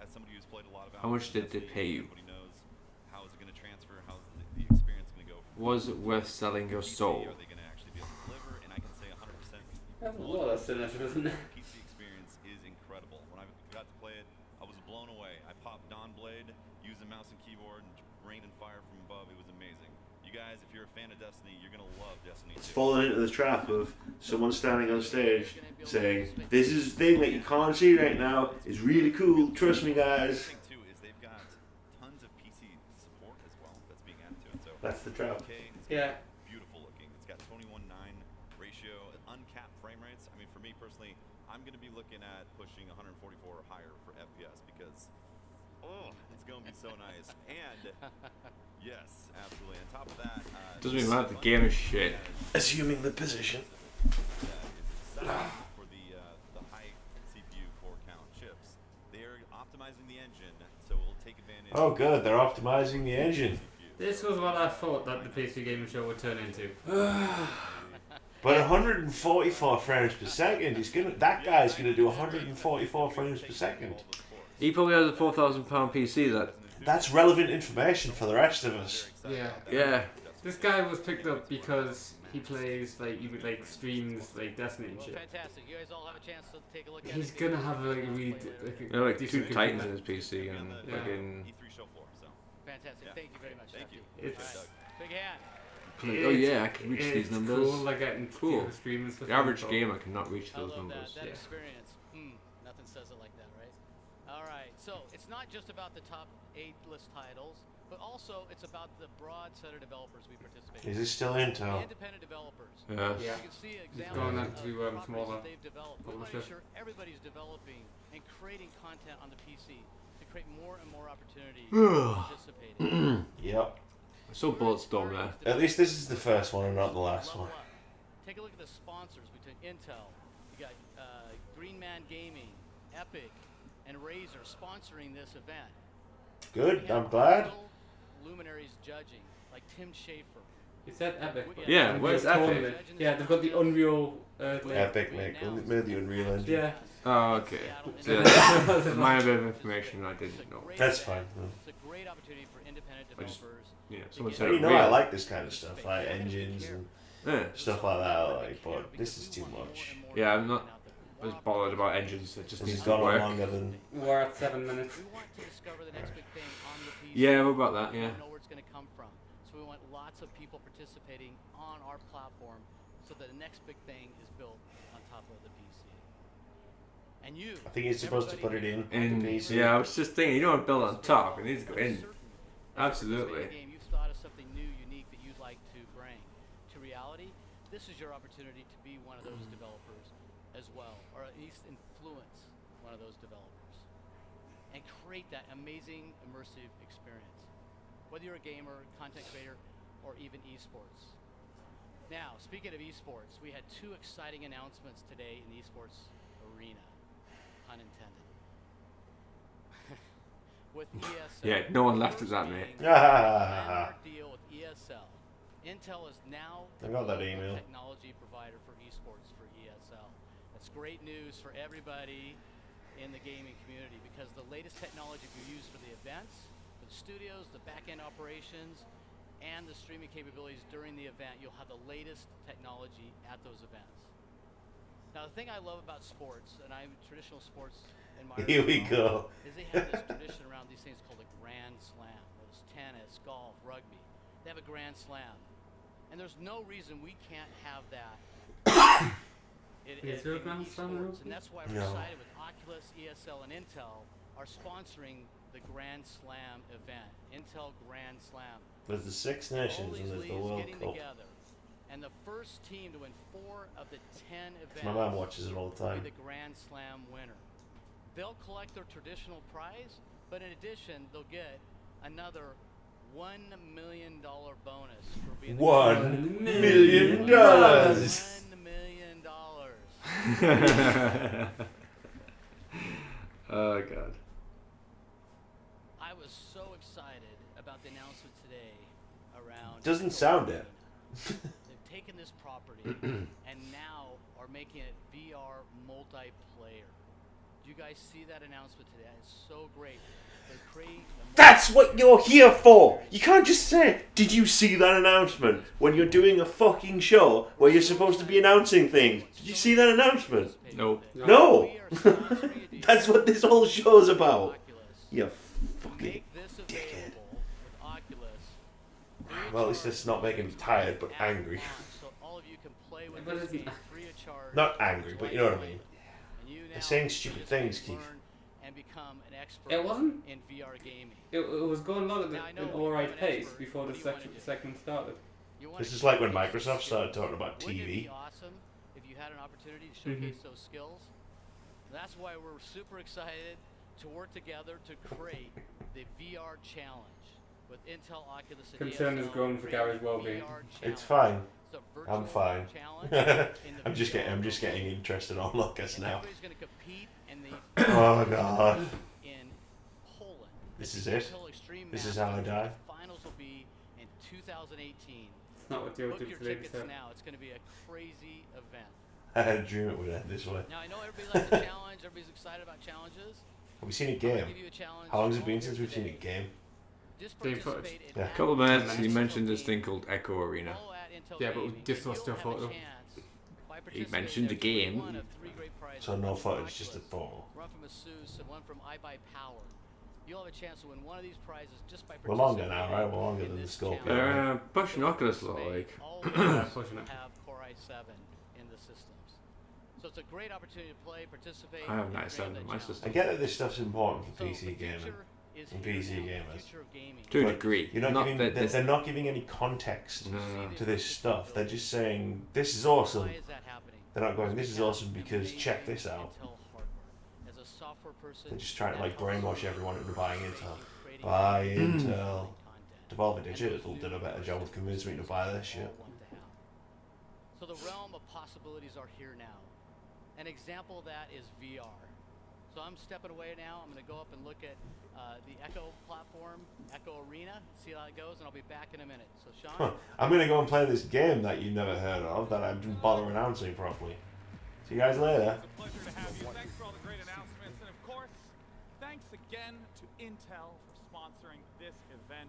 somebody who's played a lot of How much did they Destiny, pay you? everybody knows how is it going to transfer, how's the experience going to go from Was it worth selling your PC, soul? Are they going to actually be able to deliver? And I can say 100%. That's a lot of sinister, isn't it? The PC experience is incredible. When I got to play it, I was blown away. I popped Dawn Blade, used a mouse and keyboard, and rain and fire from above. It was amazing. You guys, if you're a fan of Destiny, you're going to love Destiny 2. It's fallen into the trap of someone standing on stage saying, "This is the thing that you can't see right now. It's really cool. Trust me, guys." The thing too is they've got tons of PC support as well that's being added to it. So That's the trap. Yeah. Beautiful looking. It's got 21:9 ratio, uncapped frame rates. I mean, for me personally, I'm going to be looking at pushing 144 or higher for FPS because it's going to be so nice. And yes, absolutely. On top of that, Doesn't even matter. The game is shit. Assuming the position. for the high CPU core count chips, they're optimizing the engine so it will take advantage. Oh, good. They're optimizing the engine. This was what I thought that the PC gaming show would turn into. But 144 frames per second is gonna. That guy's gonna do 144 frames per second. He probably has a £4,000 PC that. That's relevant information for the rest of us. Yeah. Yeah. This guy was picked up because he plays like streams like Destiny and Well, shit. fantastic. You guys all have a chance to take a look at He's it. gonna have like a really Like decent two Titans in computer. his PC and Yeah. fucking. E3 show floor, so. Fantastic. Thank you very much. Thank you. It's- All right. Big hand. Oh yeah, I can reach these it's numbers. Cool, like getting Cool. people streaming stuff. The average on gamer cannot reach I those love numbers. that Yeah. experience. Nothing says it like that, right? All right. So it's not just about the top 8 list titles, but also it's about the broad set of developers we participate in. Is this still Intel? Independent developers. Yeah. You Yeah. can see It's examples going of on to properties smaller that they've developed. We want to publishers. ensure everybody's developing and creating content on the PC to create more and more opportunity to participate in. Yep. I saw Bulletstorm there. At least this is the first one and not the last one. Take a look at the sponsors between Intel. You got Green Man Gaming, Epic, and Razer sponsoring this event. Good. We have I'm glad. real luminaries judging, like Tim Schafer. He said Epic. Yeah, where's Epic? Tournament. Yeah, they've got the Unreal. Epic made the Unreal Engine. Yeah. Oh, okay. So that's a minor bit of information I didn't know. That's fine. It's a great opportunity for independent I just- developers. Yeah, someone to said get- You know, real. I like this kind of stuff, like engines and Yeah. stuff like that. Like, but this is too much. Yeah, I'm not as bothered about engines. It just This needs has to gone on work. longer than. We're at 7 minutes. We want to discover the next big thing on the PC. Yeah, what about that? We Yeah. don't know where it's going to come from. So we want lots of people participating on our platform so that the next big thing is built on top of the PC. And you. I think he's supposed to put it in And the PC. yeah, I was just thinking, you don't want to build on top. It needs to go in. Absolutely. Game, you've thought of something new, unique that you'd like to bring to reality. This is your opportunity to be one of those developers as well, or at least influence one of those developers, and create that amazing immersive experience. whether you're a gamer, content creator, or even esports. Now, speaking of esports, we had 2 exciting announcements today in the esports arena, pun intended. With ESL. Yeah, no one laughed at that, mate. Landmark deal with ESL. Intel is now I got that email. technology provider for esports for ESL. That's great news for everybody in the gaming community because the latest technology we use for the events, for the studios, the back-end operations, and the streaming capabilities during the event, you'll have the latest technology at those events. Now, the thing I love about sports, and I'm traditional sports admirer, Here we go. is they have this tradition around these things called a Grand Slam. Whether it's tennis, golf, rugby, they have a Grand Slam, and there's no reason we can't have that. in esports, and that's why we're excited with Oculus, ESL, and Intel are sponsoring the Grand Slam event, Intel Grand Slam. There's the 6 nations and there's the World Cup. Together, and the first team to win 4 of the 10 events My mum watches it all the time. will be the Grand Slam winner. They'll collect their traditional prize, but in addition, they'll get another $1 million bonus for being the $1 million. $1 million. Oh God. I was so excited about the announcement today around. Doesn't sound it. They've taken this property and now are making it VR multiplayer. Do you guys see that announcement today? It's so great. They're creating That's what you're here for. You can't just say, "Did you see that announcement?" when you're doing a fucking show where you're supposed to be announcing things. Did you see that announcement? No. No. That's what this whole show's about. You fucking dickhead. Well, at least it's not making me tired, but angry. Not angry, but you know what I mean. They're saying stupid things, Keith. It wasn't. In VR gaming. It was going along at an alright pace before the second started. This is like when Microsoft started talking about Wouldn't it be TV. awesome if you had an opportunity to showcase those skills? That's why we're super excited to work together to create the VR challenge with Intel, Oculus, and Concern has ESL grown for Gary's well-being. It's fine. I'm fine. I'm just getting interested on Lucas now. Oh God. This is it. This is how I die. Finals will be in 2018. Not what you're Book doing your today, tickets so. now. It's going to be a crazy event. I had a dream it would end this way. Now I know everybody likes a challenge. Everybody's excited about challenges. Have we seen a I'm game? gonna give you a challenge. How long has it been since we've seen a game? Just Game footage. participate in Yeah. A couple of minutes, you mentioned this thing called Echo Arena. Yeah, but we just saw stuff out of He mentioned the game. So no footage, just a photo. One from Asus and one from iBuyPower. You'll have a chance to win one of these prizes just by We're longer now, right? We're longer than the Scorpio. right? Pushing Oculus a lot, like. Pushing it. Have Core i7 in the systems. So it's a great opportunity to play, participate. I have an i7 in my system. I get that this stuff's important for PC gaming and PC gamers. To a but degree. You're not Not giving, that they're, this- they're not giving any context No. to this stuff. They're just saying, this is awesome. Why is that happening? They're not going, this is awesome because check this out. As a software person, They're just trying to like brainwash everyone into buying Intel. Buy Intel. Devolver Digital did a better job of convincing me to buy this shit. So the realm of possibilities are here now. An example of that is VR. So I'm stepping away now. I'm going to go up and look at the Echo platform, Echo Arena, see how it goes, and I'll be back in a minute. So Sean? I'm going to go and play this game that you've never heard of, that I didn't bother announcing properly. See you guys later. It's a pleasure to have you. Thanks for all the great announcements. And of course, thanks again to Intel for sponsoring this event.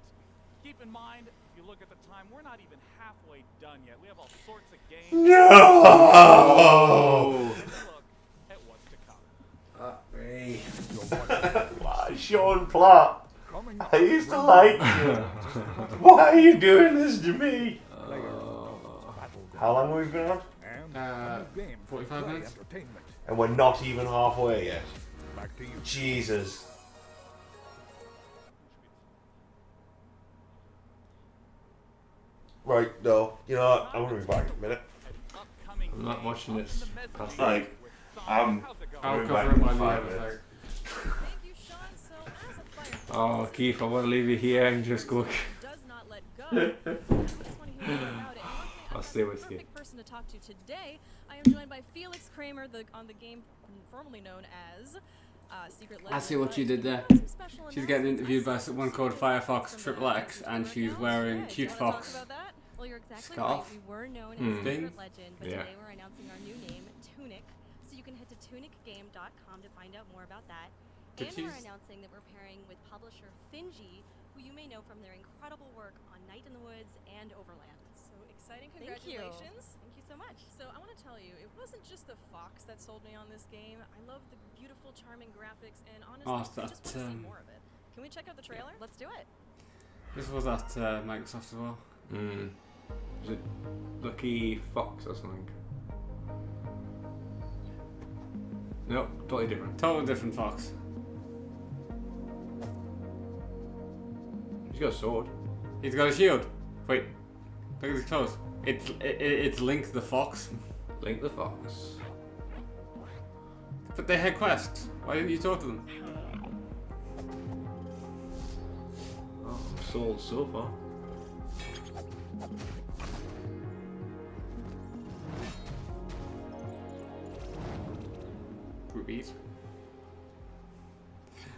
Keep in mind, if you look at the time, we're not even halfway done yet. We have all sorts of games. No! Look at what's to come. Me. Why, Sean Platt? I used to like you. Why are you doing this to me? How long have we been on? 45 minutes. And we're not even halfway yet. Jesus. Right, no. You know what? I'm gonna be back in a minute. I'm not watching this. Past Like, I'm I'll going cover back it in while you 5 have a minutes. Thank you, Sean. So, as a firefighter, Oh, Keith, I want to leave you here and just go. I'll stay with you. Perfect person to talk to today. I am joined by Felix Kramer, on the game formerly known as Secret Legend. I see what you did there. She's getting interviewed by someone called Firefox XXX, and she's wearing Cute Fox Well, you're exactly scarf. right. We were known as Thing. Secret Legend, but today we're announcing our new name, Tunic. So you can head to tunicgame.com to find out more about that. And we're announcing that we're pairing with publisher Finji, who you may know from their incredible work on Night in the Woods and Overland. So exciting! Congratulations! Thank you so much. So I want to tell you, it wasn't just the fox that sold me on this game. I love the beautiful, charming graphics, and honestly, I just want to see more of it. Can we check out the trailer? Let's do it. This was at Microsoft as well. Is it Lucky Fox or something? No, totally different. Totally different fox. He's got a sword. He's got a shield. Wait, look at his clothes. It's Link the Fox. Link the Fox. But they had quests. Why didn't you talk to them? Oh, I'm sold so far. Rubies.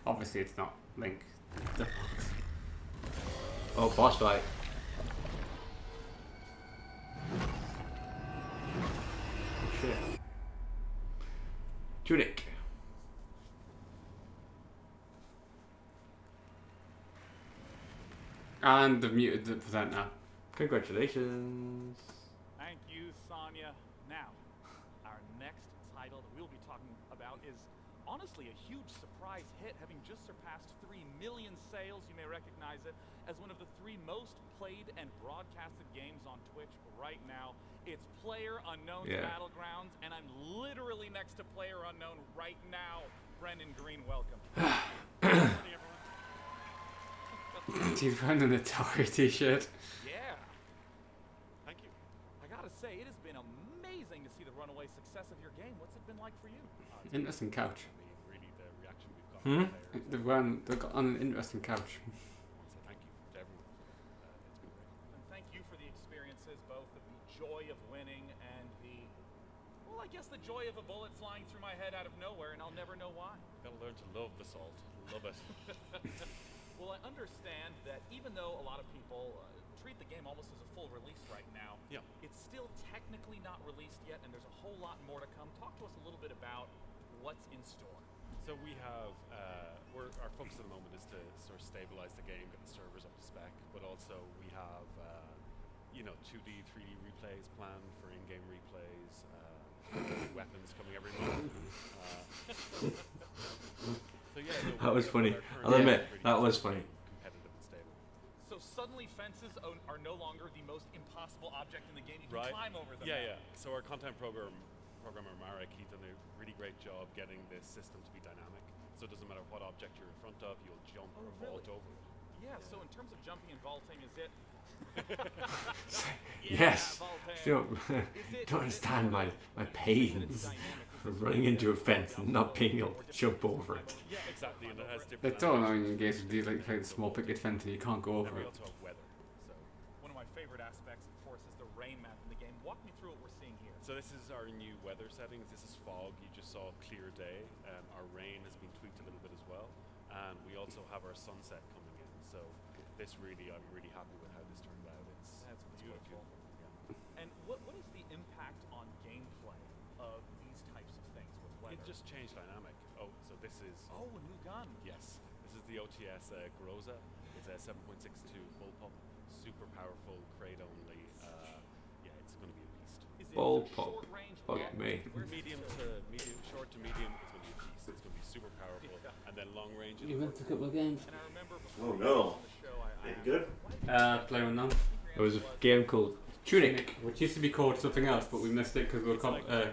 Obviously, it's not Link the Fox. Oh, boss fight. Shit. Tunic. And they've muted the presenter. Congratulations. Thank you, Sonia. Now, our next title that we'll be talking about is honestly a huge surprise hit, having just surpassed 3 million sales. You may recognize it as one of the 3 most played and broadcasted games on Twitch right now. It's PlayerUnknown's Battlegrounds, and I'm literally next to PlayerUnknown right now. Brendan Green, welcome. He's wearing an Atari t-shirt. Yeah. Thank you. I gotta say, it has been amazing to see the runaway success of your game. What's it been like for you? Interesting couch. Really, the reaction we've got They've got on an interesting couch. So thank you to everyone. It's been great. And thank you for the experiences, both of the joy of winning and the, well, I guess the joy of a bullet flying through my head out of nowhere, and I'll never know why. Gotta learn to love the salt. Love it. Well, I understand that even though a lot of people treat the game almost as a full release right now, it's still technically not released yet, and there's a whole lot more to come. Talk to us a little bit about what's in store. So we have, our focus at the moment is to sort of stabilize the game, get the servers up to spec, but also we have, 2D, 3D replays planned for in-game replays, weapons coming every month. So that was funny. I'll admit, that was funny. Competitive and stable. So suddenly fences are no longer the most impossible object in the game. You can climb over them. Yeah. So our content programmer Marek, he done a really great job getting this system to be dynamic. So it doesn't matter what object you're in front of, you'll jump or vault over it. Yeah. So in terms of jumping and vaulting, is it? Yes. Don't understand my pains of running into a fence and not being able to jump over it. Yeah, exactly. And it has different. It's all annoying in games where you like play the small picket fence and you can't go over we it. also have weather. So one of my favorite aspects, of course, is the rain map in the game. Walk me through what we're seeing here. So this is our new weather settings. This is fog. You just saw a clear day. Our rain has been tweaked a little bit as well, and we also have our sunset coming in. So this really, I'm really happy with how this turned out. It's beautiful. And what is the impact on gameplay of these types of things with weather? It just changed dynamic. Oh, so this is. Oh, a new gun. Yes, this is the OTS Groza. It's a 7.62 bullpup, super powerful, crate only. It's going to be a beast. Bullpup. Fuck me. Short to medium, it's going to be a beast. It's going to be super powerful, and then long range. You went to a couple of games. Oh no. Any good? PlayerUnknown. There was a game called Tunic, which used to be called something else, but we missed it because we were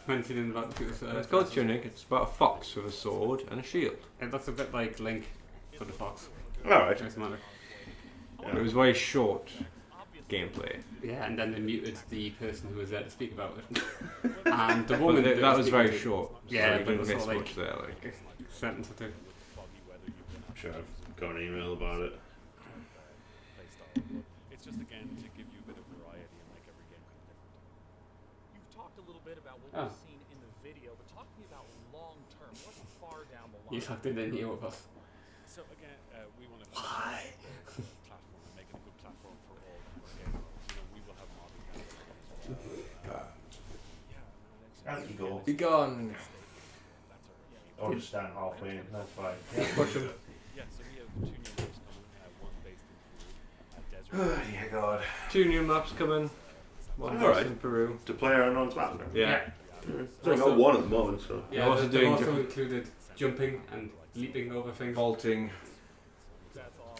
mentioning about it's called Tunic. It's about a fox with a sword and a shield. And that's a bit like Link for the fox. Alright. Doesn't matter. Yeah. It was very short gameplay. Yeah, and then they muted the person who was there to speak about it. And the woman that was very short. Yeah, so but it was didn't sort miss of much there. Like a sentence or two. sure I've got an email about it. Play style, but it's just again to give you a bit of variety and make every game kind of different. You've talked a little bit about what we've seen in the video, but talk to me about long term. What's far down the line? You talked in the with us. So again, we want to focus on the platform and making a good platform for all of our gamers. You know, we will have modding as well. Out you go. Be gone. Or just stand halfway in, that's fine. Push him. Yeah, so we have 2 new maps coming, one based in Peru, Desert. Yeah, God. 2 new maps coming. One based in Peru. To play Unknown's Battleground. Yeah. There's only got one at the moment, so. Yeah, also they've doing also included jumping and leaping over things. Vaulting.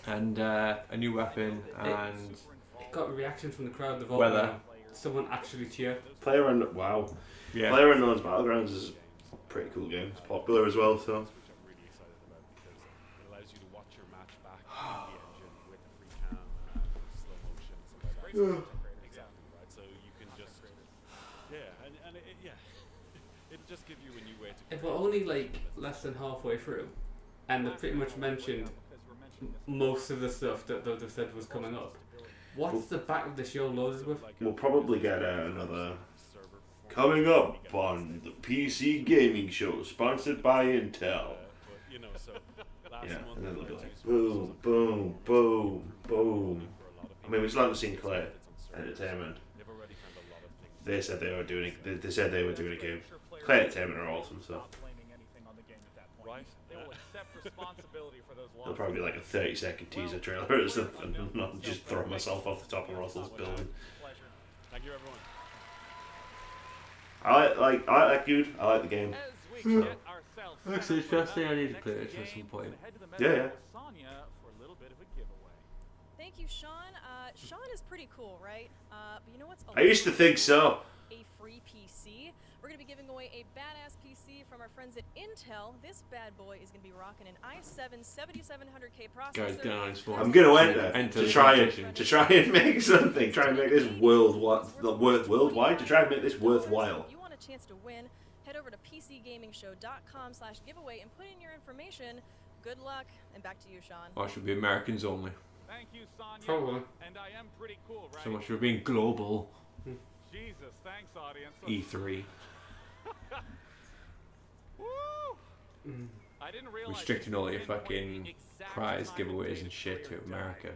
And a new weapon and... It got a reaction from the crowd. The Weather. Someone actually cheered. Wow. Yeah. Player Unknown's Battlegrounds is a pretty cool game. It's popular as well, so. Which I'm really excited about because it allows you to watch your match back in the engine with the free cam and slow motion and stuff like that. Exactly, right? So you can just... Yeah, and it'll just give you a new way to... If we're only like less than halfway through, and they pretty much mentioned most of the stuff that they've said was coming up, what's the back of the show loaded with? We'll probably get another coming up on the PC Gaming Show, sponsored by Intel. Yeah, and then it'll be like boom, boom, boom, boom. I mean, we still haven't seen Clay Entertainment. They said they were doing. They said they were doing a game. Clay Entertainment are awesome, so. It'll probably be like a 30-second teaser trailer or something, and not just throw myself off the top of Russell's building. Thank you, everyone. I like that dude. I like the game. Looks interesting. I need to play it at some point. Yeah. Thank you, Sean. Sean is pretty cool, right? But you know what's? I used to think so. A free PC. We're gonna be giving away a badass PC from our friends at Intel. This bad boy is gonna be rocking an i7 7700K processor. I'm gonna enter to try and make something. Try and make this worldwide. To try and make this worthwhile. If you want a chance to win, head over to PCGamingShow.com/giveaway and put in your information. Good luck, and back to you, Sean. Or it should be Americans only. Thank you, Sonia. Probably. And I am pretty cool, right? So much for being global. Jesus, thanks, audience. E3. Woo! I didn't realize Restricting all your fucking prize giveaways and shit to America.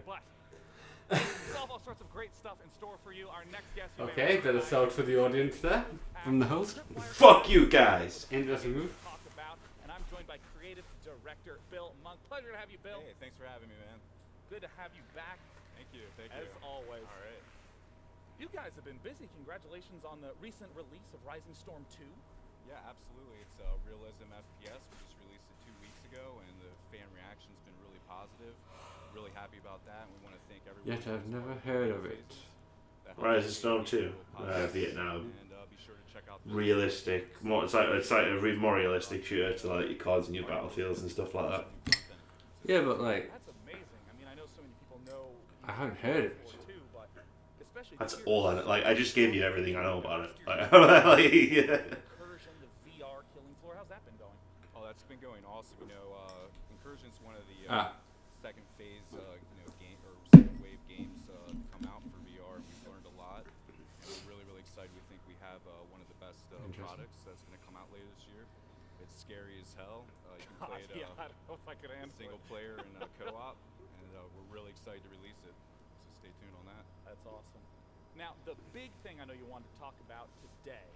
We have all sorts of great stuff in store for you. Our next guest. Okay, bit of salt for the audience there from the host. Fuck you guys. Interesting move. And I'm joined by creative director Bill Monk. Pleasure to have you, Bill. Hey, thanks for having me, man. Good to have you back. Thank you. As always. All right. You guys have been busy. Congratulations on the recent release of Rising Storm 2. Yeah, absolutely. It's Realism FPS. We just released it 2 weeks ago, and the fan reaction's been really positive. Really happy about that, and we want to thank everyone. Yet I've never heard of it. Rising Storm 2, Vietnam. Realistic, it's like a more realistic shooter to like your cards and your battlefields and stuff like that. Yeah, but like, that's amazing. I mean, I know so many people know. I haven't heard of it. That's all I know. Like, I just gave you everything I know about it. Like, Incursion, the VR Killing Floor. How's that been going? Oh, that's been going awesome. You know, Incursion's one of the second phase, game or second wave games to come out for VR. We've learned a lot, and we're really, really excited. We think we have one of the best products that's going to come out later this year. It's scary as hell. You can play it I don't know if I could handle single player and co-op, and we're really excited to release it. So stay tuned on that. That's awesome. Now, the big thing I know you wanted to talk about today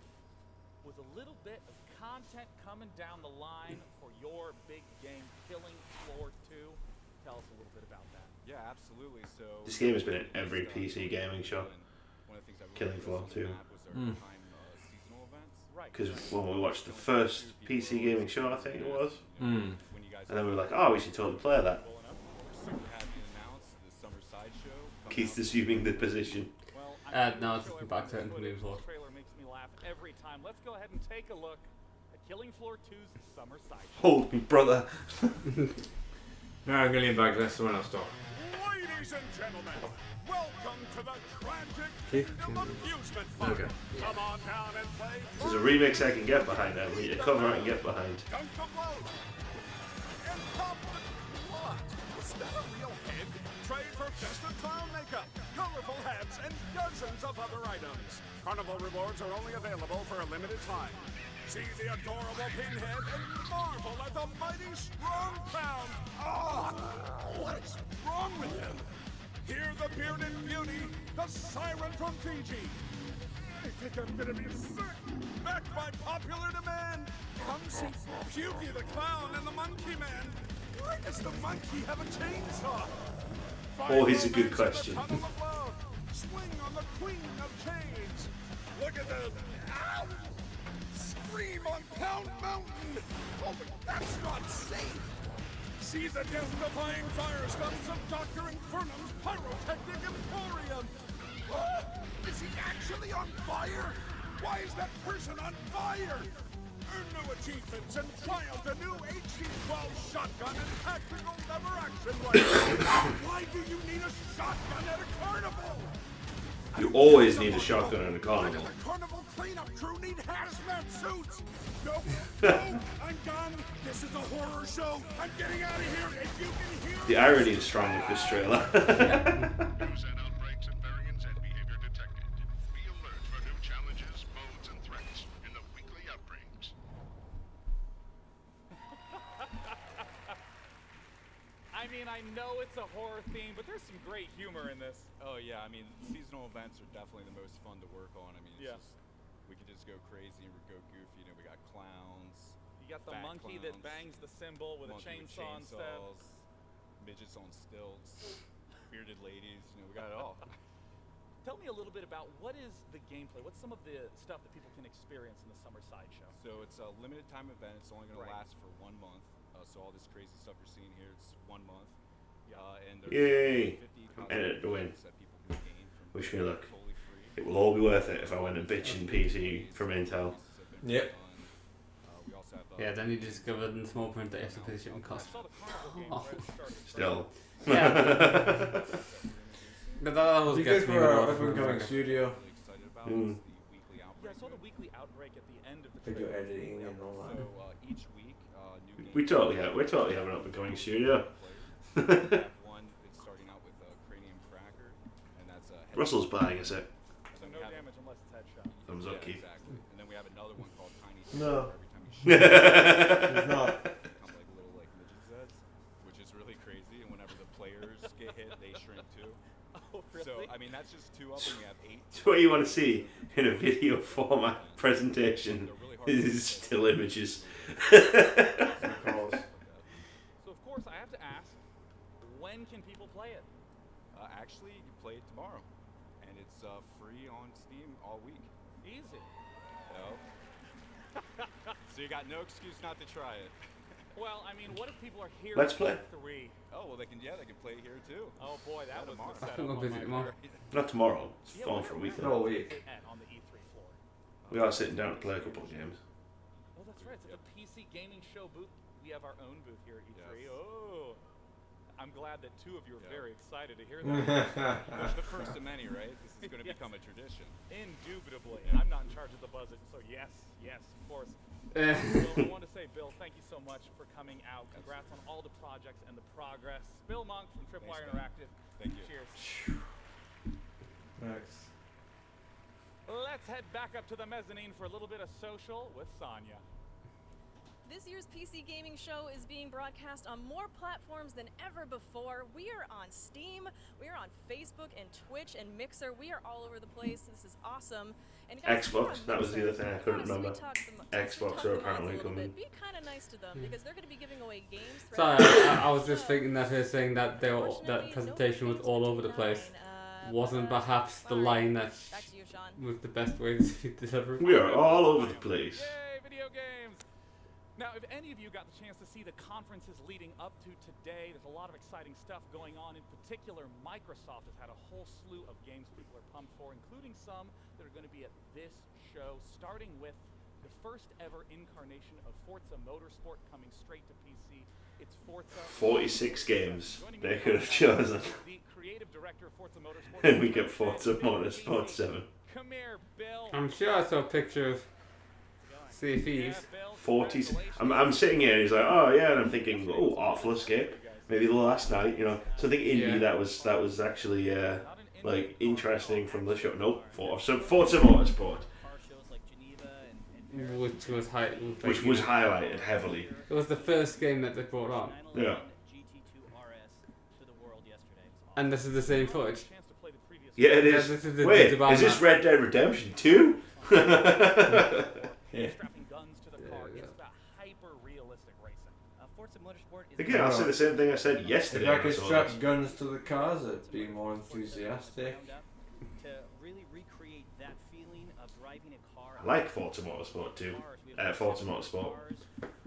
was a little bit of content coming down the line for your big game, Killing Floor 2. Tell us a little bit about that. Yeah, absolutely. So this game has been in every PC gaming show. Killing Floor 2. Because when we watched the first PC gaming show, I think it was, and then we were like, oh, we should totally play that. Keith's assuming the position. No, it's back to it and moving forward. Trailer makes me laugh every time. Let's go ahead and take a look at Killing Floor 2's Summer Sideshow. Hold me, brother. No, I'm going back to someone else talk. Ladies and gentlemen, welcome to the tragic kingdom of amusement park. Okay. Come on down and play. There's a remix I can get behind. A cover I can get behind. Dunk the blow. And pop the clock. clown makeup, colorful hats, and dozens of other items. Carnival rewards are only available for a limited time. See the adorable pinhead and marvel at the mighty strong clown. Ah, what is wrong with him? Hear the bearded beauty, the siren from Fiji. I think I'm gonna be sick. Backed by popular demand. Come see Pukey the clown and the monkey man. Why does the monkey have a chainsaw? Always a good question. Swing on the queen of chains. Look at the... Ow! Scream on Pound Mountain. Oh, but that's not safe. See the death-defying firestorms of Dr. Infernum's pyrotechnic emporium. Oh, is he actually on fire? Why is that person on fire? Earn new achievements and triumph the new HC-12 shotgun and tactical lever-action rifle. Why do you need a shotgun at a carnival? You always need a shotgun in a carnival. Why does a carnival cleanup crew need hazmat suits? No, no, I'm done. This is a horror show. I'm getting out of here. If you can hear The irony is strong with this trailer. News and outbreaks and variants and behavior detected. Be alert for new challenges, modes, and threats in the weekly outbreaks. I mean, I know it's a horror theme, but there's some great humor in this. Oh yeah, I mean, seasonal events are definitely the most fun to work on. I mean, it's just, we can just go crazy and go goofy. You know, we got clowns. You got the monkey that bangs the cymbal with a chainsaw instead. Midgets on stilts, bearded ladies. You know, we got it all. Tell me a little bit about what is the gameplay? What's some of the stuff that people can experience in the summer sideshow? So it's a limited time event. It's only going to last for 1 month. So all this crazy stuff you're seeing here, it's 1 month. And there's Yay! 50 I'm in it to win. that people can gain from Wish me luck. totally free. It will all be worth it if I win a bitchin' PC from Intel. Yep. We also have, Yeah, then you discovered in small print that you have to pay the shit on cost. Still. Yeah. But that always Be gets good me for our more up-and-coming studio. Mm. Yeah, I saw the weekly outbreak at the end of the Video trailer. editing and all that. So each week, new games. We're totally have an up-and-coming studio. We have one. It's starting out with Cranium Cracker, and that's Russell's buying us it. So no damage unless it's headshot. Thumbs up, Keith. Exactly. And then we have another one called Tiny. No. Every time you shoot, It's not. become like little midget Zeds, which is really crazy. And whenever the players get hit, they shrink too. Oh, really? So I mean, that's just 2 up, and we have 8. It's what you want to see in a video format presentation. Is still images. So of course I have to ask, when can people play it? Actually, you play it tomorrow, and it's free on Steam all week. Easy. No. So you got no excuse not to try it. Well, I mean, what if people are here Let's at play. E3? Oh well, they can play it here too. Oh boy, that was tomorrow. the setup I'm gonna on visit my tomorrow. part. Not tomorrow. It's Yeah, fine when for a are week. we All gonna week. sit at on the E3 floor? We are sitting down to play a couple of games. Oh, that's right. It's at the PC Gaming Show booth. We have our own booth here at E3. Yes. Oh, I'm glad that 2 of you are Yeah. very excited to hear that. It's the first of many, right? This is going to become a tradition. Indubitably. Yeah. I'm not in charge of the buzzing, so yes, of course. Well, I want to say, Bill, thank you so much for coming out. Congrats on all the projects and the progress. Bill Monk from Tripwire Thanks, man. Interactive. Thank you. Cheers. Nice. Let's head back up to the mezzanine for a little bit of social with Sonya. This year's PC Gaming Show is being broadcast on more platforms than ever before. We are on Steam, we are on Facebook and Twitch and Mixer. We are all over the place. This is awesome. And guys, if you're on Xbox, that was the Mixer, other thing I couldn't honestly, remember. talk to the- Xbox talk are to the mods apparently a little coming. bit. Be kind of nice to them because they're going to be giving away games. Sorry, throughout I was the just show. thinking that her saying that they were, that presentation was all over the place wasn't perhaps the line that Back to you, Sean. was the best way to deliver it. We are all over the place. Yay, video games! Now, if any of you got the chance to see the conferences leading up to today, there's a lot of exciting stuff going on. In particular, Microsoft has had a whole slew of games people are pumped for, including some that are going to be at this show, starting with the first ever incarnation of Forza Motorsport coming straight to PC. It's Forza 46 games they could have chosen. The creative director of Forza Motorsport. And we get Forza Motorsport 7. Come here, Bill. I'm sure I saw pictures. Sea Thieves. 40s. I'm sitting here and he's like, oh yeah, and I'm thinking, oh, Artful Escape. maybe the last night, you know, something indie that was actually like interesting from the show. Nope, Forza Motorsport. Which was highlighted heavily. It was the first game that they brought on. Yeah. And this is the same footage. Yeah, it is. Wait, is this Red Dead Redemption 2? Yeah. Again, I'll say the same thing I said yesterday. If I could strap guns to the cars, I'd be more enthusiastic. I like Forza Motorsport 2. Forza Motorsport.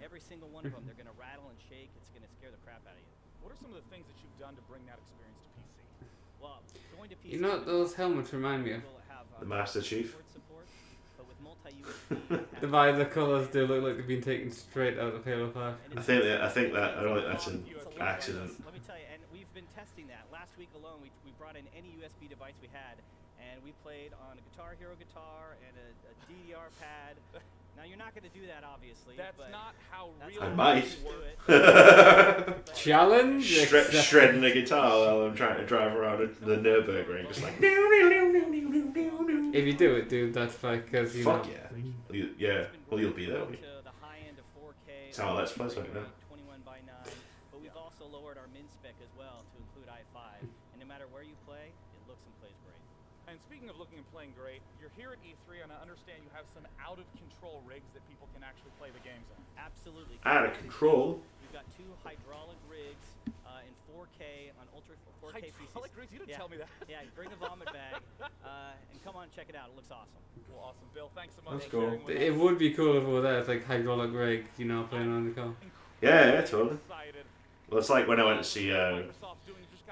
Every single one of them, they're going to rattle and shake. It's going to scare the crap out of you. What are some of the things that you've done to bring that experience to PC? Well, going to PC. You know what those helmets remind me of? The Master Chief. The visor colours do look like they've been taken straight out of Halo 5. I think that's an accident. Let me tell you, and we've been testing that. Last week alone, we brought in any USB device we had, and we played on a Guitar Hero guitar and a DDR pad. Now you're not going to do that, obviously. That's not how real. I might. Challenge. Shredding a guitar while I'm trying to drive around the Nürburgring, just like. If you do it, dude, that's like because you Fuck know. yeah. Yeah. Well, you'll be there. Won't you? It's how Let's Play right now. 21:9, but we've also lowered our min spec as well to include i5. And no matter where you play, it looks and plays great. And speaking of looking and playing great, you're here at E3, and I understand you have some out-of-control rigs that people can actually play the games on. Absolutely. Out of control. We've got 2 hydraulic rigs in 4K on ultra 4K PCs. Hydraulic rigs? You didn't tell me that. Yeah, bring a vomit bag and come on, check it out. It looks awesome. Well, awesome, Bill. Thanks so much. That's cool. It would be cool if it were there. It's like hydraulic rig, you know, playing on the car. Yeah, totally. Well, it's like when I went to see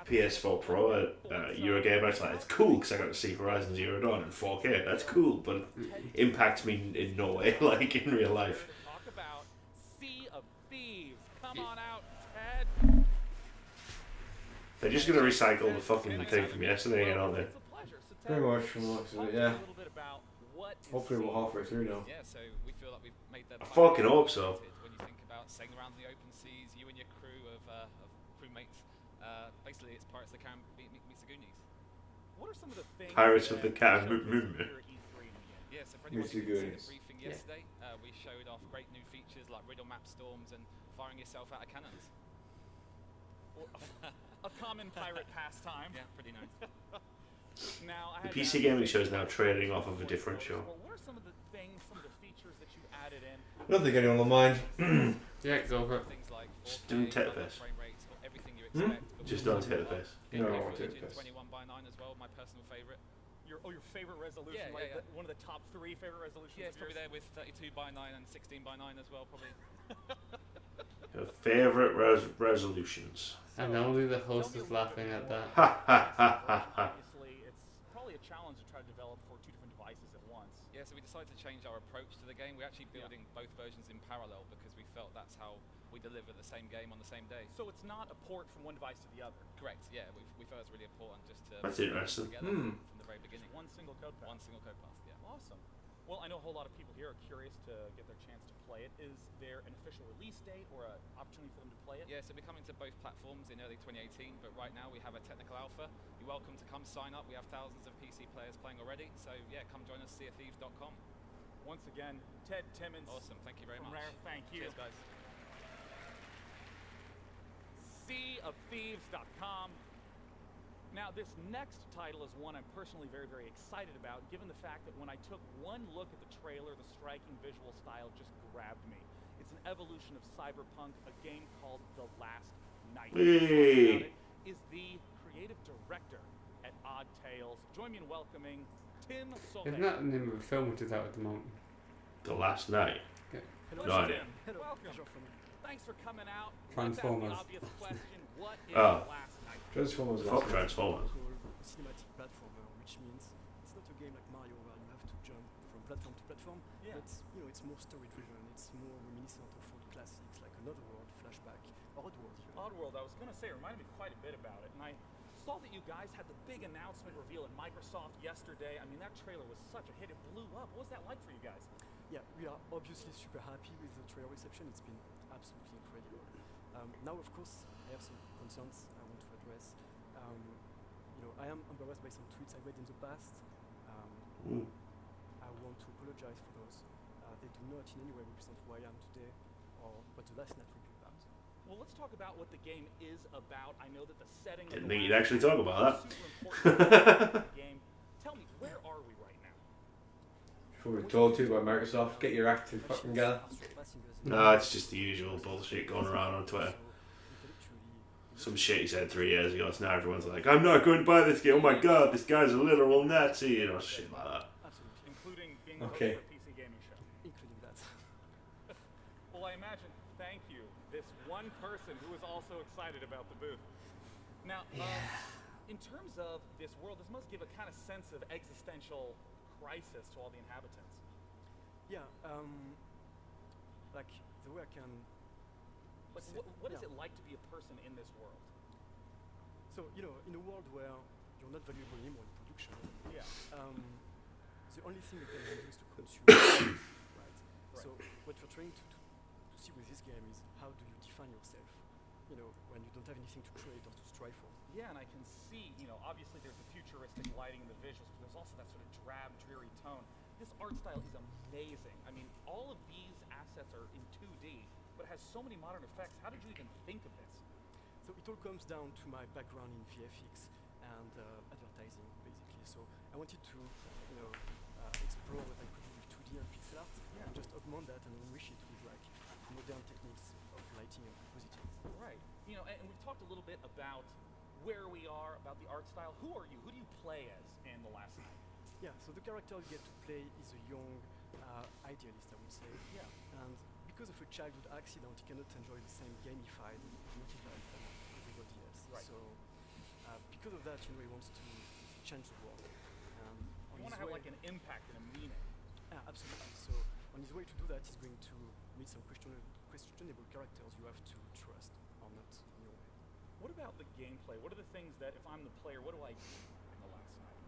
PS4 Pro at Eurogamer. It's like, it's cool because I got to see Horizon Zero Dawn in 4K. That's cool, but it impacts me in no way, like in real life. Talk about Sea of Thieves. Come on out, Ted. They're just gonna recycle the fucking thing from yesterday again, aren't they? Pretty much from the looks of it, yeah. Hopefully we're halfway through now. Yeah, so we feel like we've made the I fucking hope so. when you think about sailing around the open seas, you and your crew of crewmates. Basically, it's Pirates of the Caribbean meets the Goonies. What are some of the things? Pirates of the Caribbean. Yeah, so for anyone Meets the who didn't Goonies. see the briefing yesterday, we showed off great new features like riddle map storms and firing yourself out of cannons. A common pirate pastime. Yeah, pretty nice. Now, The PC gaming show is now trading off of a different show. Well, what are some of the things, some of the features that you added in? I don't think anyone will mind. Yeah, go for it. Just don't take the piss. Just don't take the piss. No, I won't take the piss. 21:9 as well, my personal favourite. Your favorite resolution, Yeah, one of the top 3 favorite resolutions. Yeah, it's probably there with 32:9 and 16:9 as well, probably. Your favourite resolutions. And only the host is laughing at that. Obviously, it's probably a challenge to try to develop for 2 different devices at once. Yeah, so we decided to change our approach to the game. We're actually building both versions in parallel because we felt that's how we deliver the same game on the same day. So it's not a port from one device to the other. Correct, yeah. We felt it's really important just to That's interesting. together from the very beginning. One single code path. One single code path, yeah. Awesome. Well, I know a whole lot of people here are curious to get their chance to play it. Is there an official release date or an opportunity for them to play it? Yeah, so we're coming to both platforms in early 2018, but right now we have a technical alpha. You're welcome to come sign up. We have thousands of PC players playing already, so yeah, come join us, seaofthieves.com. Once again, Ted Timmons. Awesome, thank you very from much. Rare, thank you. Cheers, guys. Seaofthieves.com. Now, this next title is one I'm personally very, very excited about, given the fact that when I took one look at the trailer, the striking visual style just grabbed me. It's an evolution of Cyberpunk, a game called The Last Night. Hey. Is the creative director at Odd Tales. Join me in welcoming Tim Soler. Isn't that the name of a film which is out at the moment? The Last Night. Okay. No idea. Welcome. Thanks for coming out. Transformers. Let's ask the obvious question. What is Oh. The Last Night? Transformers. Fuck Transformers. A cinematic platformer, which means it's not a game like Mario where you have to jump from platform to platform. Yeah. But it's more story driven. It's more reminiscent of old classics like Another World, Flashback, or Oddworld. Oddworld, I was going to say, it reminded me quite a bit about it. And I saw that you guys had the big announcement reveal at Microsoft yesterday. I mean, that trailer was such a hit. It blew up. What was that like for you guys? Yeah, we are obviously super happy with the trailer reception. It's been absolutely incredible. Now, of course, I have some concerns I want to address. You know, I am embarrassed by some tweets I read in the past. I want to apologize for those. They do not in any way represent who I am today or what the last night will be about. Well, let's talk about what the game is about. I know that the setting of Didn't the think you'd last actually night talk about that. is super important to the game. Tell me, where are we right now? Before we've told you about Microsoft, get your act fucking together. No, it's just the usual bullshit going around on Twitter. Some shit he said 3 years ago, so now everyone's like, I'm not going to buy this game, oh my god, this guy's a literal Nazi, you know, shit like that. Including being the Okay. host for a PC gaming show. Including that. Well, I imagine, thank you, this one person who is also excited about the booth. Now, in terms of this world, this must give a kind of sense of existential crisis to all the inhabitants. Yeah, like the way I can. Like, what is it like to be a person in this world? So, you know, in a world where you're not valuable anymore in production, Yeah. The only thing you can do is to consume, right? So, what we're trying to see with this game is how do you define yourself, you know, when you don't have anything to create or to strive for. Yeah, and I can see, you know, obviously there's the futuristic lighting in the visuals, but there's also that sort of drab, dreary tone. This art style is amazing. I mean, all of these assets are in 2D, but has so many modern effects. How did you even think of this? So it all comes down to my background in VFX and advertising, basically. So I wanted to, you know, explore what I could do with 2D and pixel art, and just augment that and enrich it with like modern techniques of lighting and compositing. Right. You know, and we've talked a little bit about where we are, about the art style. Who are you? Who do you play as in The Last Night? Yeah, so the character you get to play is a young idealist, I would say. Yeah. And because of a childhood accident, he cannot enjoy the same gamified multi-life than everybody else. Right. So because of that, you know, he wants to change the world. And You want to have like an impact and a meaning. Yeah, absolutely. So on his way to do that, he's going to meet some questionable characters you have to trust or not in your way. What about the gameplay? What are the things that, if I'm the player, what do I do in The Last Night?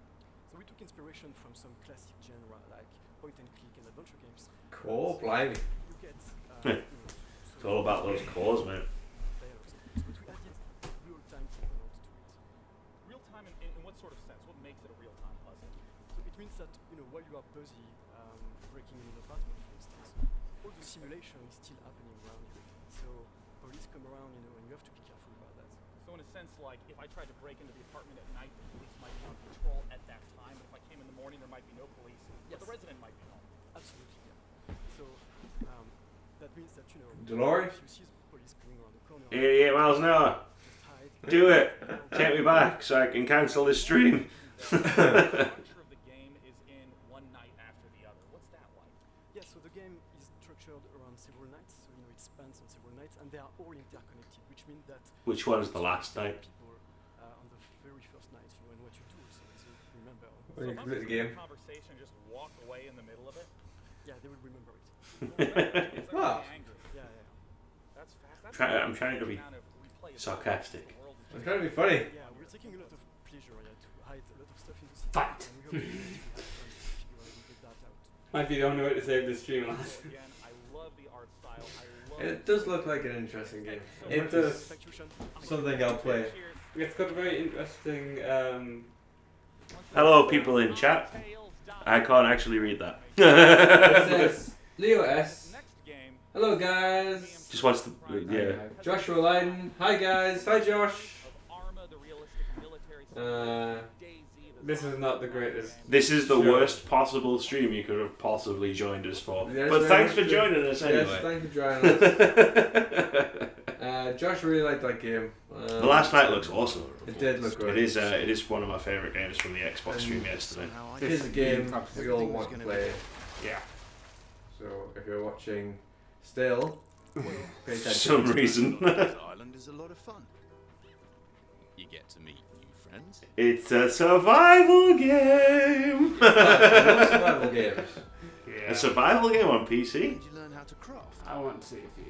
So we took inspiration from some classic genre like point and click and adventure games. Cool, blimey. You get, you know, It's all about those cores, man. dialogues. But we added real-time components to it. Real time in what sort of sense? What makes it a real time puzzle? So it means that, you know, while you are busy breaking in an apartment, for instance, all the simulation is still happening around you. So police come around, you know, and you have to be careful about that. So in a sense, like if I tried to break into the apartment at night, the police might be on patrol at that time. But if I came in the morning, there might be no police, but the resident might be home. Absolutely, yeah. So that means that, you know, Delory? if you see the police coming around the corner, 88 miles an hour. Do it. Take me back so I can cancel this stream. The structure of the game is in one night after the other. What's that like? Yeah, so the game is structured around several nights, so you know it spans on several nights, and they are all interconnected, which means that Which one's the last night? people on the very first night, you know, and what you do, so as you remember. When you if I'm complete the just in game. a conversation, just walk away in the middle of it. Yeah, they will remember it. Wow. Yeah. That's fast. I'm trying to be sarcastic. I'm trying to be funny. Yeah, we're taking a lot of pleasure to hide a lot of stuff in the system. Fight. And we hope to have fun to figure out and get that out. Might be the only way to save this stream, lads. Again, I love the art style. I love It does look like an interesting game. It does. Something I'll play. It's got a very interesting. Hello, people in chat. I can't actually read that. It says Leo S. Hello guys. Just wants to, yeah. Joshua Leiden. Hi guys. Hi Josh. This is not the greatest. This is the show. worst possible stream you could have possibly joined us for. Yes, but very thanks for much joining us anyway. Yes, thanks for joining us. Josh really liked that game. The Last Night looks awesome. It did look good. It is one of my favourite games from the Xbox stream yesterday. It is a game we all want to play. Yeah. So if you're watching still, pay For attention. some reason. This island is a lot of fun. You get to meet new friends. It's a survival game. I love survival games. A survival game on PC? Did you learn how to craft? I want to see a few.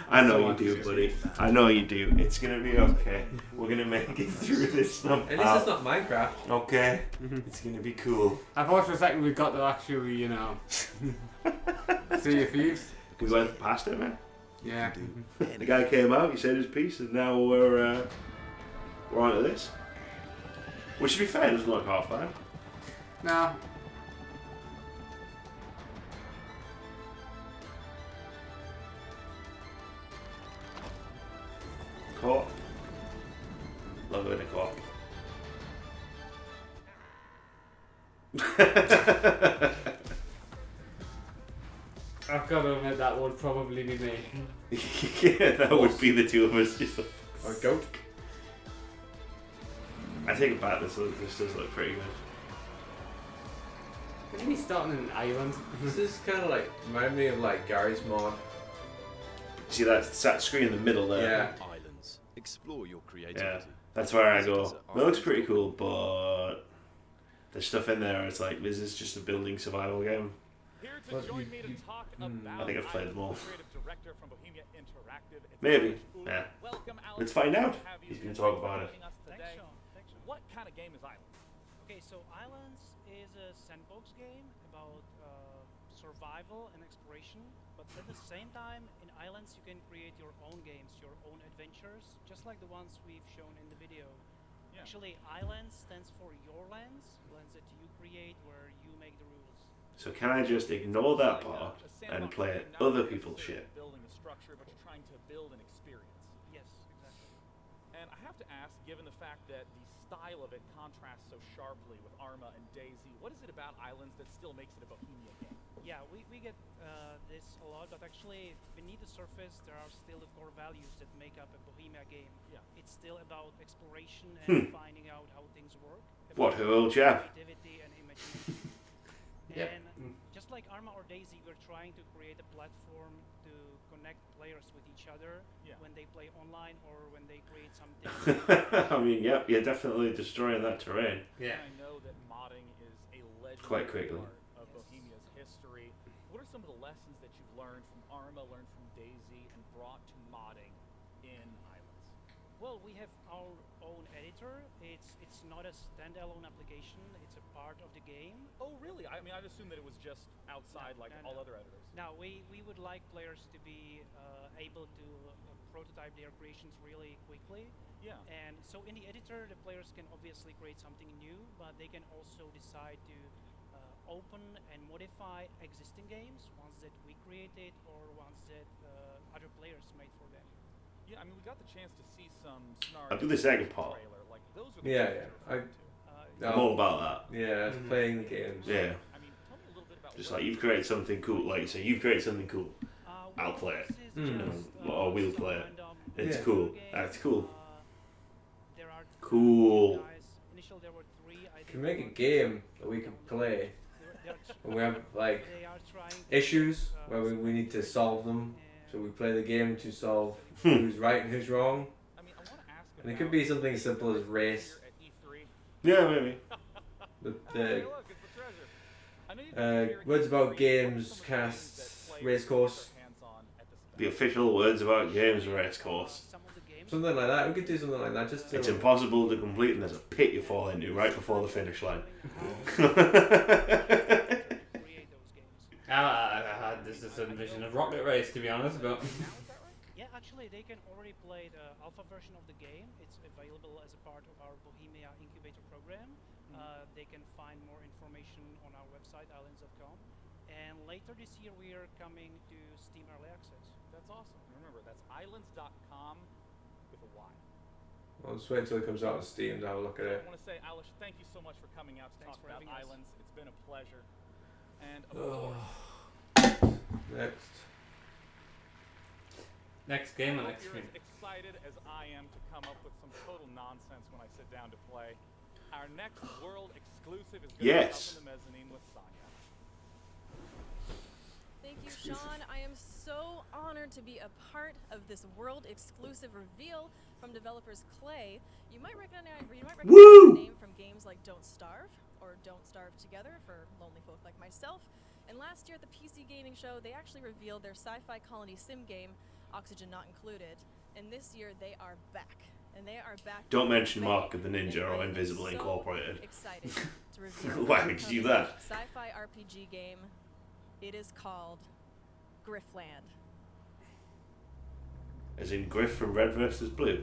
I know you do, buddy. I know you do. It's gonna be okay. We're gonna make it through this somehow. At least it's not Minecraft. Okay. It's gonna be cool. I thought for a second we got to actually, you know, see a few. We went past it, man. Yeah. The guy came out, he said his piece, and now we're on to this. Which, to be fair, doesn't look half bad. No. Co-op. Love it in a co-op. I've got to admit that would probably be me. Yeah, that would be the two of us. Just Or goat. I take it back. This does look pretty good. Isn't he starting in an island? This is kind of like remind me of like Gary's mod. See that screen in the middle there? Yeah. Islands. Explore your creativity. Yeah, that's where I go. It looks pretty cool, but there's stuff in there. It's like, this is just a building survival game. I think I've played them all. Maybe. Yeah. Let's find out. He's going to talk about it. What kind of game is Islands? Okay, so Islands is a sandbox game about survival and exploration, but at the same time, in Islands you can create your own games, your own adventures, just like the ones we've shown in the video. Yeah. Actually, Islands stands for your lands, lands that you create where you make the rules. So can I just ignore that part and play other people's shit? Building a structure, but you're trying to build an experience. Yes, exactly. And I have to ask, given the fact that the style of it contrasts so sharply with Arma and Daisy, what is it about Islands that still makes it a Bohemia game? Yeah, we get this a lot, but actually beneath the surface there are still the core values that make up a Bohemia game. Yeah. It's still about exploration and finding out how things work. What, who old chap? Creativity and imagination. Yep. And just like Arma or Daisy, we're trying to create a platform to connect players with each other when they play online or when they create something. I mean, yep, you're definitely destroying that terrain. Yeah. I know that modding is a legendary Quite quickly. part of Bohemia's history. What are some of the lessons that you've learned from Arma, learned from Daisy, and brought to modding in Islands? Well, we have our own editor. It's not a standalone application. It's a part of the game. Oh, really? I mean, I'd assume that it was just outside like all other editors. Now, we would like players to be able to prototype their creations really quickly. Yeah. And so in the editor, the players can obviously create something new, but they can also decide to open and modify existing games, ones that we created or ones that other players made for them. Yeah, I mean, we got the chance to see some I'll do the second part. trailer. Like, those are the Yeah, games yeah. that are I'm all about that. Yeah, playing the games. Yeah. I mean, tell me a little bit about Just like, you've created something cool. Like you say, you've created something cool. I'll play it. Or we'll play it. It's cool. That's cool. Cool. Can we make a game that we can play when we have like issues where we need to solve them, so we play the game to solve who's right and who's wrong. And it could be something as simple as race. Yeah, maybe. The Words About Games cast race course. The official Words About Games race course. Something like that. We could do something like that. Just to It's impossible to complete, and there's a pit you fall into right before the finish line. I had this vision of Rocket Race, to be honest, but Yeah, actually, they can already play the alpha version of the game. It's available as a part of our Bohemia Incubator program. They can find more information on our website, islands.com. And later this year, we are coming to Steam Early Access. That's awesome. Remember, that's islands.com with a Y. I'll just wait until it comes out on Steam to have a look at it. I want to say, Alish, thank you so much for coming out to Thanks talk for about having us. Islands. It's been a pleasure. And of course, next game on I hope next you're screen. as excited as I am to come up with some total nonsense when I sit down to play. Our next world exclusive is going to be up in the mezzanine with Sonya. Thank you, Sean. I am so honored to be a part of this world exclusive reveal from developers Clay. You might recognize the name from games like Don't Starve or Don't Starve Together for lonely folk like myself. And last year at the PC Gaming Show, they actually revealed their sci-fi colony sim game, Oxygen Not Included. And this year they are back. And they are back. Don't mention Mark of the Ninja or Invisible Incorporated. Excited to reveal. Why would you do that? Sci-fi RPG game. It is called Griffland. As in Griff from Red vs. Blue.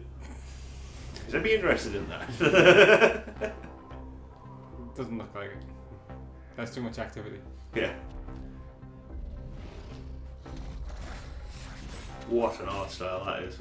Because I'd be interested in that. Doesn't look like it. That's too much activity. Yeah. What an art style that is.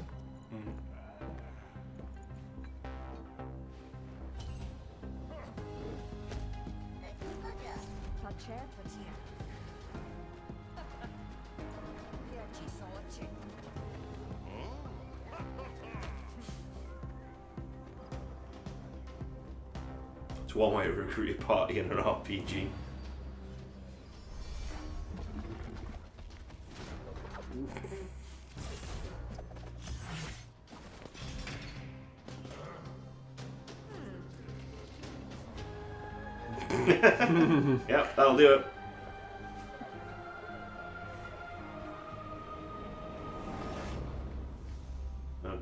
It's one way to recruit a party in an RPG. Yep, that'll do it.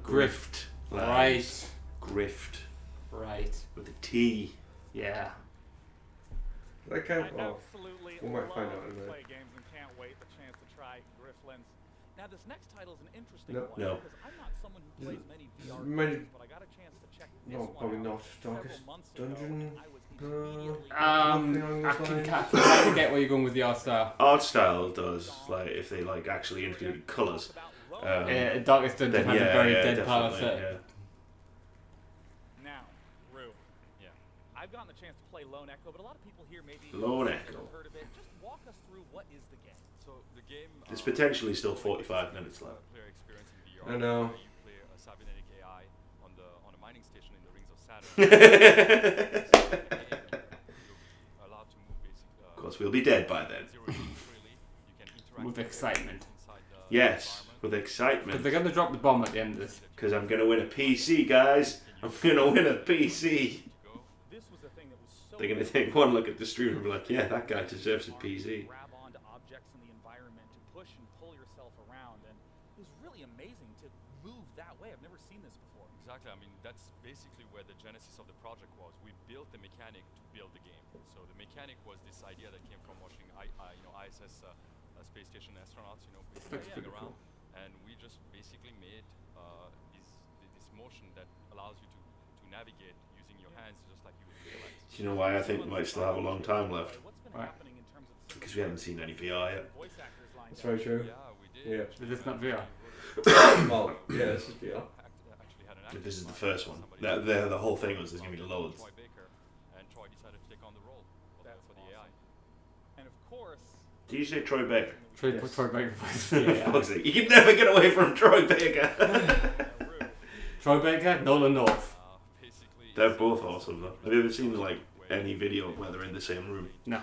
Grift. Right. Grift. Right. With a T. Yeah. That kind I of. absolutely We might find love out in a to minute. play games and can't wait the chance to try Grifflands. Now this next title is an interesting No. one No. because I'm not someone who plays many VR Many- games, but I got a chance to check this No, one probably out not. Darkest several months ago, Dungeon. and I was immediately I can get where you're going with the art style. Art style does, like, if they like actually included colours. Darkest Dungeon has a very dead palette definitely, set. yeah. Now, Rue. Yeah. I've gotten the chance to play Lone Echo, but a lot of people here maybe Lone have Echo. never heard of it. Just walk us through what is the game. So the game. There's potentially still 45 minutes left. Player experience in VR. I know. Where you play a cybernetic AI on a mining station in the rings of Saturn. Allowed to move basically. Of course, we'll be dead by then. With excitement. Yes, with But excitement. they're going to drop the bomb at the end of this. Because I'm going to win a PC, guys. I'm going to win a PC. This was the thing that was so They're going to take one look at the stream and be like, yeah, that guy deserves a PC. grab onto objects in the environment to push and pull yourself around, and it was really amazing to move that way. I've never seen this before. Exactly. I mean, that's basically where the genesis of the project was. We built the mechanic to build the game. So the mechanic was this idea that came from watching, ISS space station astronauts, basically That's flying pretty around, and we just basically made this motion that allows you to navigate using your hands, just like you would with your legs. Do you know why I think we might still have a long time left? Right. Because we haven't seen any VR yet. That's very true. Yeah. Is this not VR? Well, yeah, this is VR. But this is the first one. The whole thing was there's going to be loads. Troy Baker, and Troy decided to take on the role for the AI. And of course, Did you say Troy Baker? Troy Baker plays the AI. Fuck's sake, you can never get away from Troy Baker. Troy Baker, Nolan North. They're both awesome though. Have you ever seen like any video where they're in the same room? No.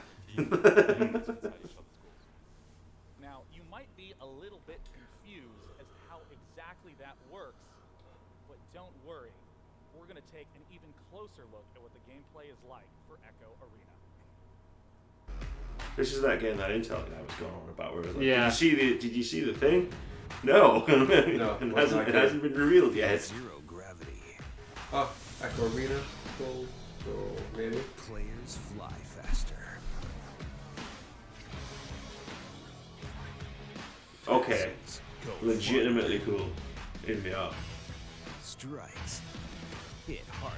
now you might be a little bit confused as to how exactly that works, but don't worry. We're going to take an even closer look at what the gameplay is like for Echo Arena. This is that game that Intel guy was going on about where it was like, Yeah. did you see the thing? No. It hasn't been revealed yet. Zero gravity. Oh, Echo Arena. Cool. So maybe. Players fly faster. Okay. Legitimately cool in VR. Strikes hit harder.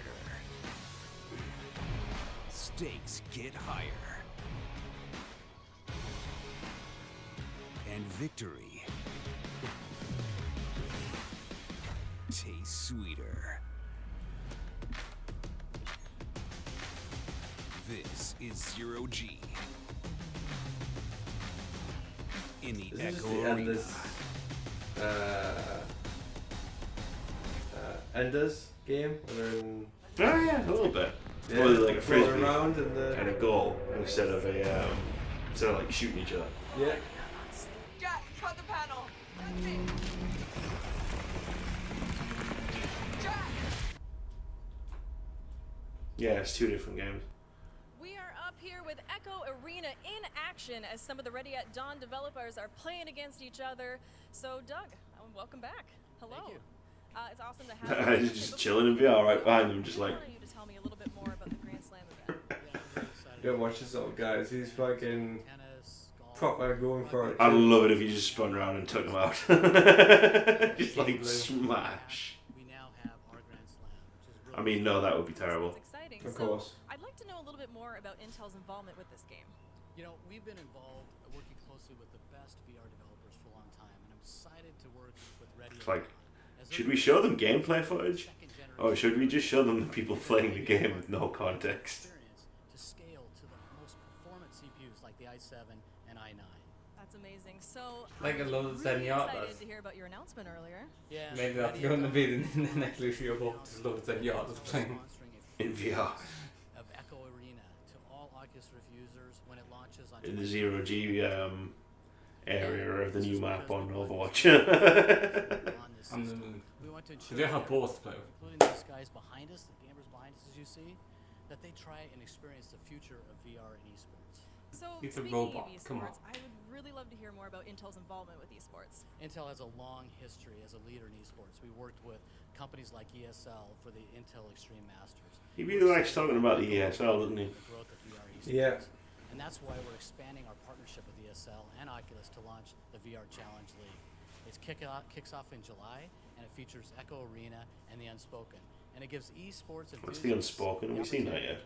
Stakes get higher. And victory tastes sweeter. This is Zero G. In the Is this Echo the Arena. Endless, Enders game? Where they're in, Oh yeah, a little bit. Yeah, Or like a rolling frisbee around and a goal instead of like shooting each other. yeah. Jack, cut the panel. That's me. Jack. Yeah, it's two different games. We are up here with Echo Arena in action as some of the Ready at Dawn developers are playing against each other. So, Doug, welcome back. Hello. Thank you. It's awesome to have you. Just chilling in VR right behind them, just like. I wanted you to tell me a little bit more about the Grand Slam event. Go watch this old guys. He's fucking. Tennis, golf, proper going for it. I'd love it if you just spun around and took them out. Just like smash. I mean, no, that would be terrible. Exciting. Of course. So, I'd like to know a little bit more about Intel's involvement with this game. You know, we've been involved working closely with the best VR developers for a long time, and I'm excited to work with Ready. It's like, should we show them gameplay footage? Or should we just show them the people playing the game with no context? To scale to the most performant CPUs like the i7 and i9. That's amazing. So, Like a I'm load of really 10 yards. excited to hear about your announcement earlier. Yeah. Maybe that's going to be the next Lucio Ball. Just load of 10 yards of playing in VR. Of Echo Arena to all Oculus Rift users when it launches on In the 0G area of the new map on Overwatch. We want to ensure They have both play. including these guys behind us, the gamers behind us as you see, that they try and experience the future of VR and esports. So, He's a speaking robot. of Come on. esports, I would really love to hear more about Intel's involvement with esports. Intel has a long history as a leader in esports. We worked with companies like ESL for the Intel Extreme Masters. He really likes talking about the ESL, doesn't he? The growth of VR esports. Yeah. And that's why we're expanding our partnership with ESL and Oculus to launch the VR Challenge League. It kicks off in July, and it features Echo Arena and the Unspoken. And it gives esports and What's the Unspoken? Have we seen that yet?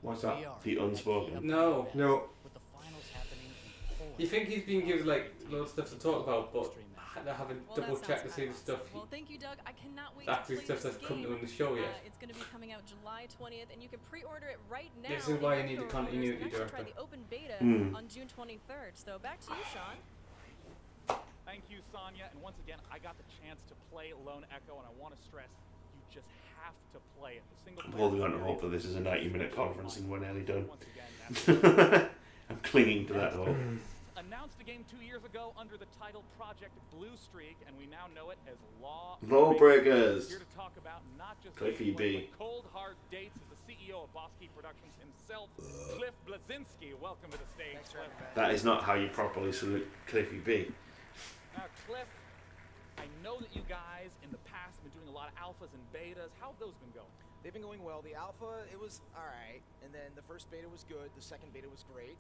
What's that? The Unspoken. No. With the finals happening in Poland. You think he's been given like loads of stuff to talk about, but I haven't double checked to see the stuff. Well, thank you, Doug. I cannot wait Actually, to play stuff this that's come game. on the show yet. It's going to be coming out July 20th, and you can pre-order it right now. This is why you need a the continuity actually try director. the open beta on June 23rd. So back to you, Sean. Thank you, Sonia. And once again, I got the chance to play Lone Echo, and I want to stress, you just have to play it. The single I'm holding on to hope that this is a 90-minute conference and we're nearly done. Once again, I'm clinging to that hope. announced the game 2 years ago under the title Project Blue Streak, and we now know it as Lawbreakers. Here to talk about not just Cliffy gameplay, B. but cold hard dates is the CEO of Boss Key Productions himself, Cliff Blazinski. Welcome to the stage, Cliff. That is not how you properly salute Cliffy B. Now, Cliff, I know that you guys in the past have been doing a lot of alphas and betas. How have those been going? They've been going well. The alpha, it was alright, and then the first beta was good, the second beta was great.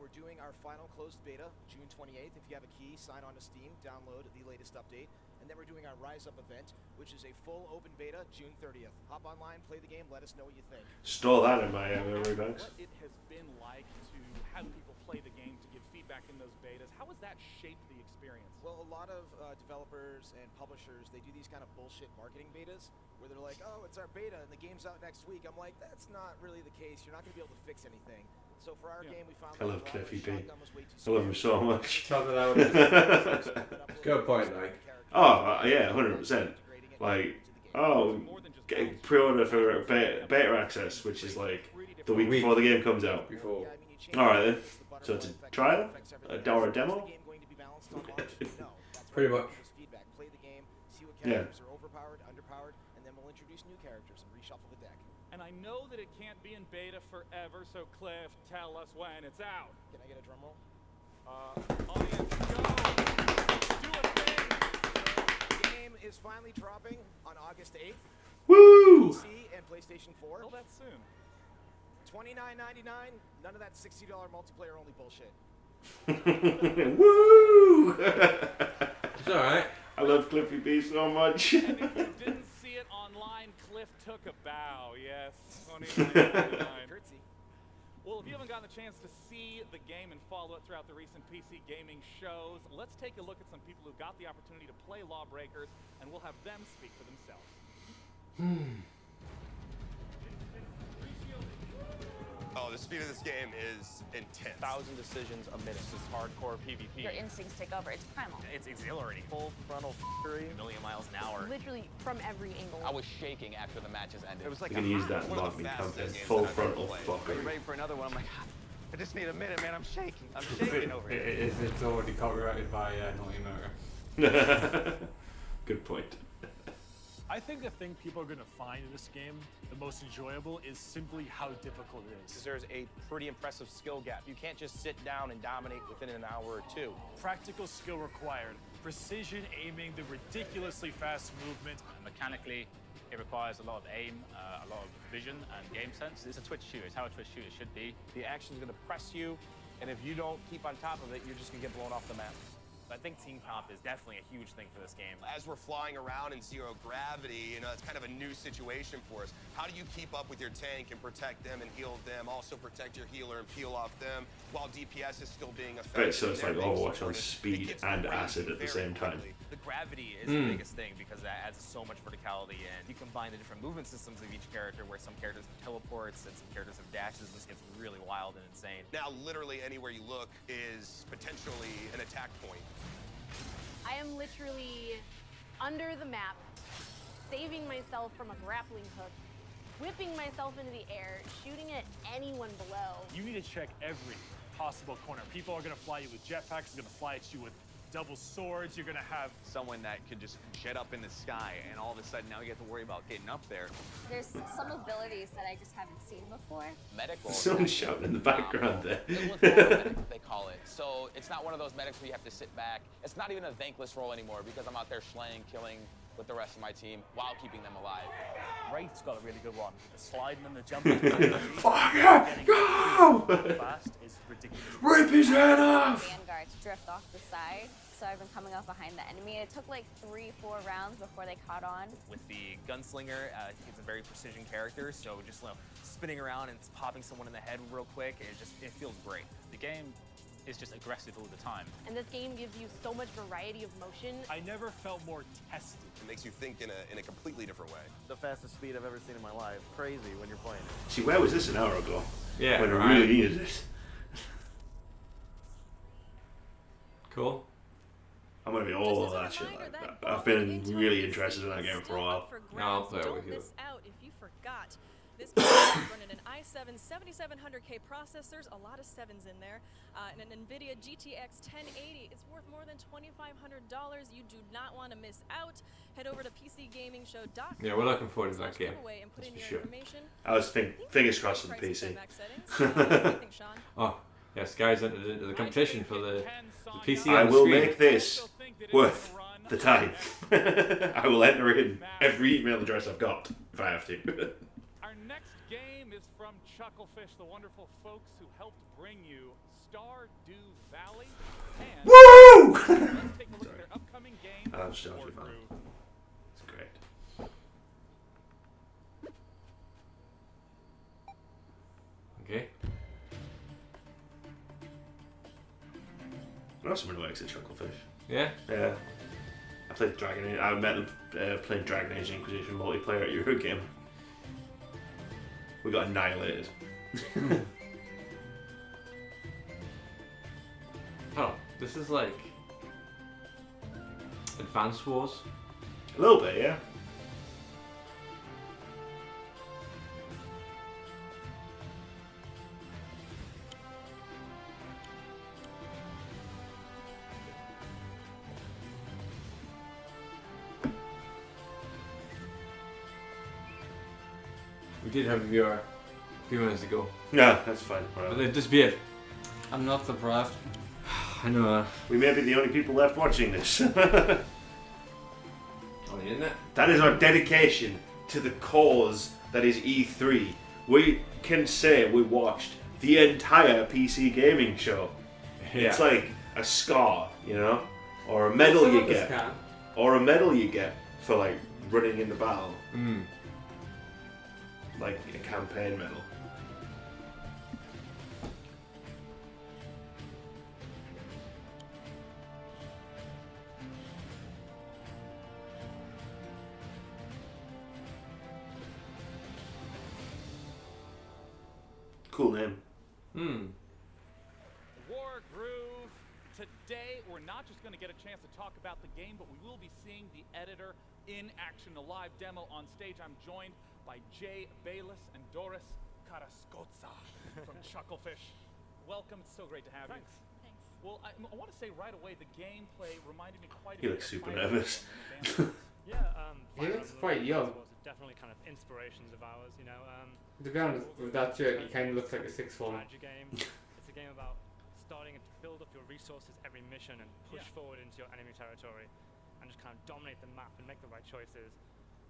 We're doing our final closed beta June 28th. If you have a key, sign on to Steam, download the latest update. And then we're doing our Rise Up event, which is a full open beta June 30th. Hop online, play the game, let us know what you think. Store that in my memory banks. What it has been like to have people play the game, to give feedback in those betas, how has that shaped the experience? Well, a lot of developers and publishers, they do these kind of bullshit marketing betas where they're like, oh, it's our beta and the game's out next week. I'm like, that's not really the case. You're not going to be able to fix anything. So for our game, we found I love Cliffy B. Shotgun was way too I love him so much. Good point, like. Oh, yeah, 100%. Like, oh, get pre-order for beta access, which is like the week before the game comes out. Before. Alright then. So it's a trial? Or a demo? Pretty much. Play the game, see what Yeah. characters are overpowered, underpowered, and then we'll introduce new characters and reshuffle the deck. And I know that it can't be in beta forever, so Cliff, tell us when it's out. Can I get a drum roll? Audience, go! Do a thing! The game is finally dropping on August 8th. Woo! PC and PlayStation 4. Oh, that's soon. $29.99. None of that $60 multiplayer only bullshit. Woo! It's alright. I love Cliffy B so much. And if you didn't see it online, Cliff took a bow. Yes, $29.99. Curtsy. Well, if you haven't gotten a chance to see the game and follow it throughout the recent PC gaming shows, let's take a look at some people who got the opportunity to play Lawbreakers, and we'll have them speak for themselves. Oh, the speed of this game is intense. 1,000 decisions a minute. This is hardcore PvP. Your instincts take over. It's primal. It's exhilarating. Full frontal f***ery, a million miles an hour. Literally from every angle. I was shaking after the matches ended. It was like You can use that in Lock Me Content. Full frontal Are you fuckery. ready for another one? I'm like, I just need a minute, man. I'm shaking. I'm shaking over here. It's already copyrighted by Naughty Motor. Good point. I think the thing people are going to find in this game the most enjoyable is simply how difficult it is. There's a pretty impressive skill gap. You can't just sit down and dominate within an hour or two. Practical skill required, precision aiming, the ridiculously fast movement. Mechanically, it requires a lot of aim, a lot of vision and game sense. It's a twitch shooter. It's how a twitch shooter should be. The action is going to press you, And if you don't keep on top of it, you're just gonna get blown off the map. I think team comp is definitely a huge thing for this game. As we're flying around in zero gravity, you know, it's kind of a new situation for us. How do you keep up with your tank and protect them and heal them, also protect your healer and peel off them, while DPS is still being effective? Right, so it's like Overwatch on speed and acid at the same time. The gravity is the biggest thing because that adds so much verticality, and you combine the different movement systems of each character, where some characters have teleports and some characters have dashes. This gets really wild and insane. Now, literally anywhere you look is potentially an attack point. I am literally under the map, saving myself from a grappling hook, whipping myself into the air, shooting at anyone below. You need to check every possible corner. People are going to fly you with jetpacks, they're going to fly at you with double swords, you're going to have someone that could just jet up in the sky, and all of a sudden now you have to worry about getting up there. There's some abilities that I just haven't seen before. Medical. Someone's shouting in the background there. Medic, they call it. So it's not one of those medics where you have to sit back. It's not even a thankless role anymore because I'm out there slaying, killing with the rest of my team while keeping them alive. Wraith's got a really good one. The sliding and the jumping. Fuck yeah! Go! Fast is ridiculous. Rip his head off! Vanguard to drift off the side. So I've been coming up behind the enemy. It took like 3-4 rounds before they caught on. With the gunslinger, he's a very precision character, so just spinning around and popping someone in the head real quick, it feels great. The game is just aggressive all the time. And this game gives you so much variety of motion. I never felt more tested. It makes you think in a completely different way. The fastest speed I've ever seen in my life. Crazy when you're playing it. See, where was this an hour ago? Yeah, when right. I really needed this. Cool. I'm gonna be all of that shit. I've been really interested in that game for a while. I'll play it with you. Miss out if you forgot. This game is running an i7 7700K processors, a lot of 7s in there, and an NVIDIA GTX 1080. It's worth more than $2,500. You do not want to miss out. Head over to PCGamingShow.com. Yeah, we're looking forward to that game. That's for sure. I was fingers crossed for the PC. Oh, yes, guys entered into the competition for the PC. I on the will screen. make this worth the time. I will enter in every email address I've got if I have to. Our next game is from Chucklefish, the wonderful folks who helped bring you Stardew Valley. And woo! Let's take a look at their upcoming game. I love Stardew Valley. It's great. Okay. I know someone who works at Chucklefish. Yeah? Yeah. I played Dragon Age. I met them playing Dragon Age Inquisition multiplayer at Eurogame. We got annihilated. Oh, this is like Advance Wars? A little bit, yeah. We did have a viewer a few minutes ago. Yeah, that's fine. But they disappeared. I'm not surprised. I know. We may be the only people left watching this. On the internet. That is our dedication to the cause that is E3. We can say we watched the entire PC gaming show. Yeah. It's like a scar, you know, or a medal you get, or a medal you get for like running in the battle, like a campaign medal. Cool name. War Groove. Today, we're not just going to get a chance to talk about the game, but we will be seeing the editor in action, a live demo on stage. I'm joined by Jay Bayless and Doris Karaskotsa from Chucklefish. Welcome. It's so great to have you. Thanks. Well, I want to say right away, the gameplay reminded me quite a He bit looks of super Final nervous. Yeah, He looks quite young. was definitely kind of inspirations of ours, you know. To be honest, with that shirt, he kind of looks like a sixth form. Strategy game. It's a game about starting to build up your resources every mission and push forward into your enemy territory and just kind of dominate the map and make the right choices.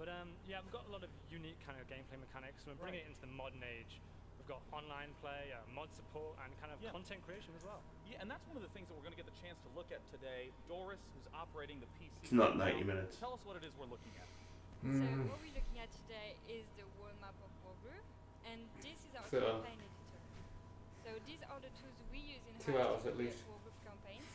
But yeah, we've got a lot of unique kind of gameplay mechanics. We're bringing it into the modern age We've got online play, mod support, and kind of content creation as well. Yeah, and that's one of the things that we're going to get the chance to look at today. Doris, who's operating the PC. It's not 90 minutes. Tell us what it is we're looking at. So what we're looking at today is the world map of Wargroove, and this is our campaign editor. So these are the tools we use in 2 hours at least. Wargroove campaigns.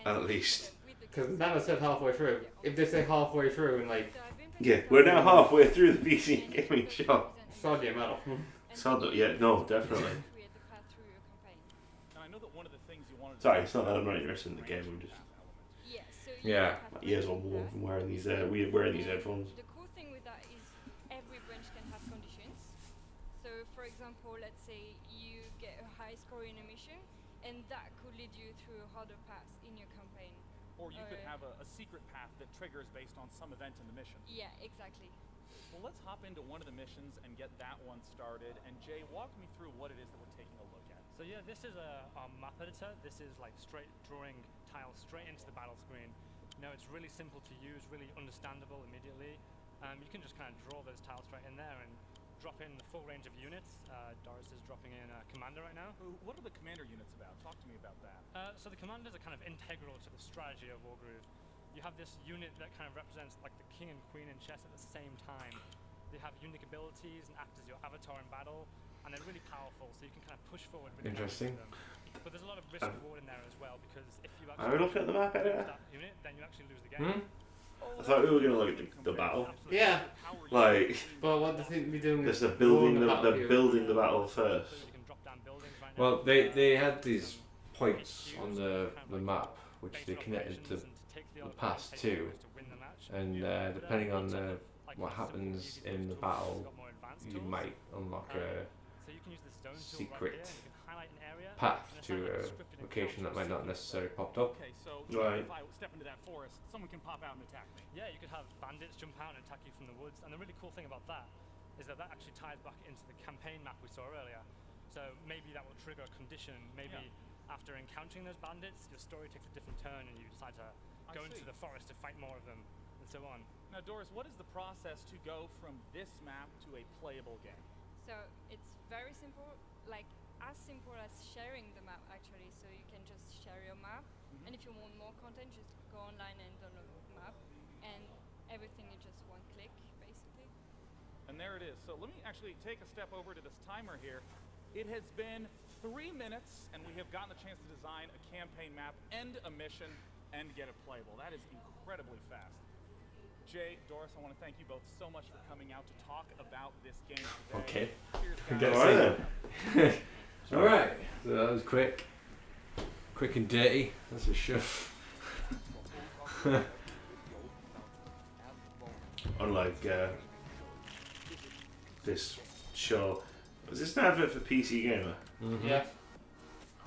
At least. Because Nana said halfway through. If they say halfway through and like... Yeah, we're now halfway through the PC gaming show. Sod your metal. Sod, yeah, no, definitely. And I know that one of the things you wanted to Sorry, it's not that I'm not interested in the game, I'm just... Yeah. My ears are warm from wearing these headphones. The cool thing with that is every branch can have conditions. So for example, let's say you get a high score in a mission, and that could lead you through a harder path in your campaign. Or you could have a secret path that triggers based on some event in the mission. Yeah, exactly. Well, let's hop into one of the missions and get that one started. And Jay, walk me through what it is that we're taking a look at. So yeah, this is our map editor. This is like straight drawing tiles straight into the battle screen. You know, it's really simple to use, really understandable immediately. You can just kind of draw those tiles straight in there and drop in the full range of units. Doris is dropping in a commander right now. What are the commander units about? Talk to me about that. So the commanders are kind of integral to the strategy of Wargroove. You have this unit that kind of represents like the king and queen in chess at the same time. They have unique abilities and act as your avatar in battle, and they're really powerful, so you can kind of push forward really Interesting. with them. But there's a lot of risk reward in there as well, because if you Are we looking at the map editor? that unit, then you actually lose the game. I thought we were going to look at the battle. Yeah. Like... Well, what do they be doing? They're building the battle first. Well, they had these points on the map which they connected to the past two, and depending on what happens in the battle, you might unlock a secret path to a location that might not necessarily popped up. Okay, so Right. if I step into that forest, someone can pop out and attack me. Yeah, you could have bandits jump out and attack you from the woods, and the really cool thing about that is that that actually ties back into the campaign map we saw earlier. So maybe that will trigger a condition. Maybe after encountering those bandits, your story takes a different turn and you decide to go into the forest to fight more of them, and so on. Now, Doris, what is the process to go from this map to a playable game? So it's very simple, like as simple as sharing the map actually. So you can just share your map, and if you want more content, just go online and download the map, and everything is just one click basically. And there it is. So let me actually take a step over to this timer here. It has been 3 minutes, and we have gotten the chance to design a campaign map, end a mission, and get it playable. That is incredibly fast. Jay, Doris, I want to thank you both so much for coming out to talk about this game today. Okay. Cheers, guys. Alright, so that was quick. Quick and dirty, that's for sure. Unlike this show. Was this an advert for PC Gamer? Mm-hmm. Yeah.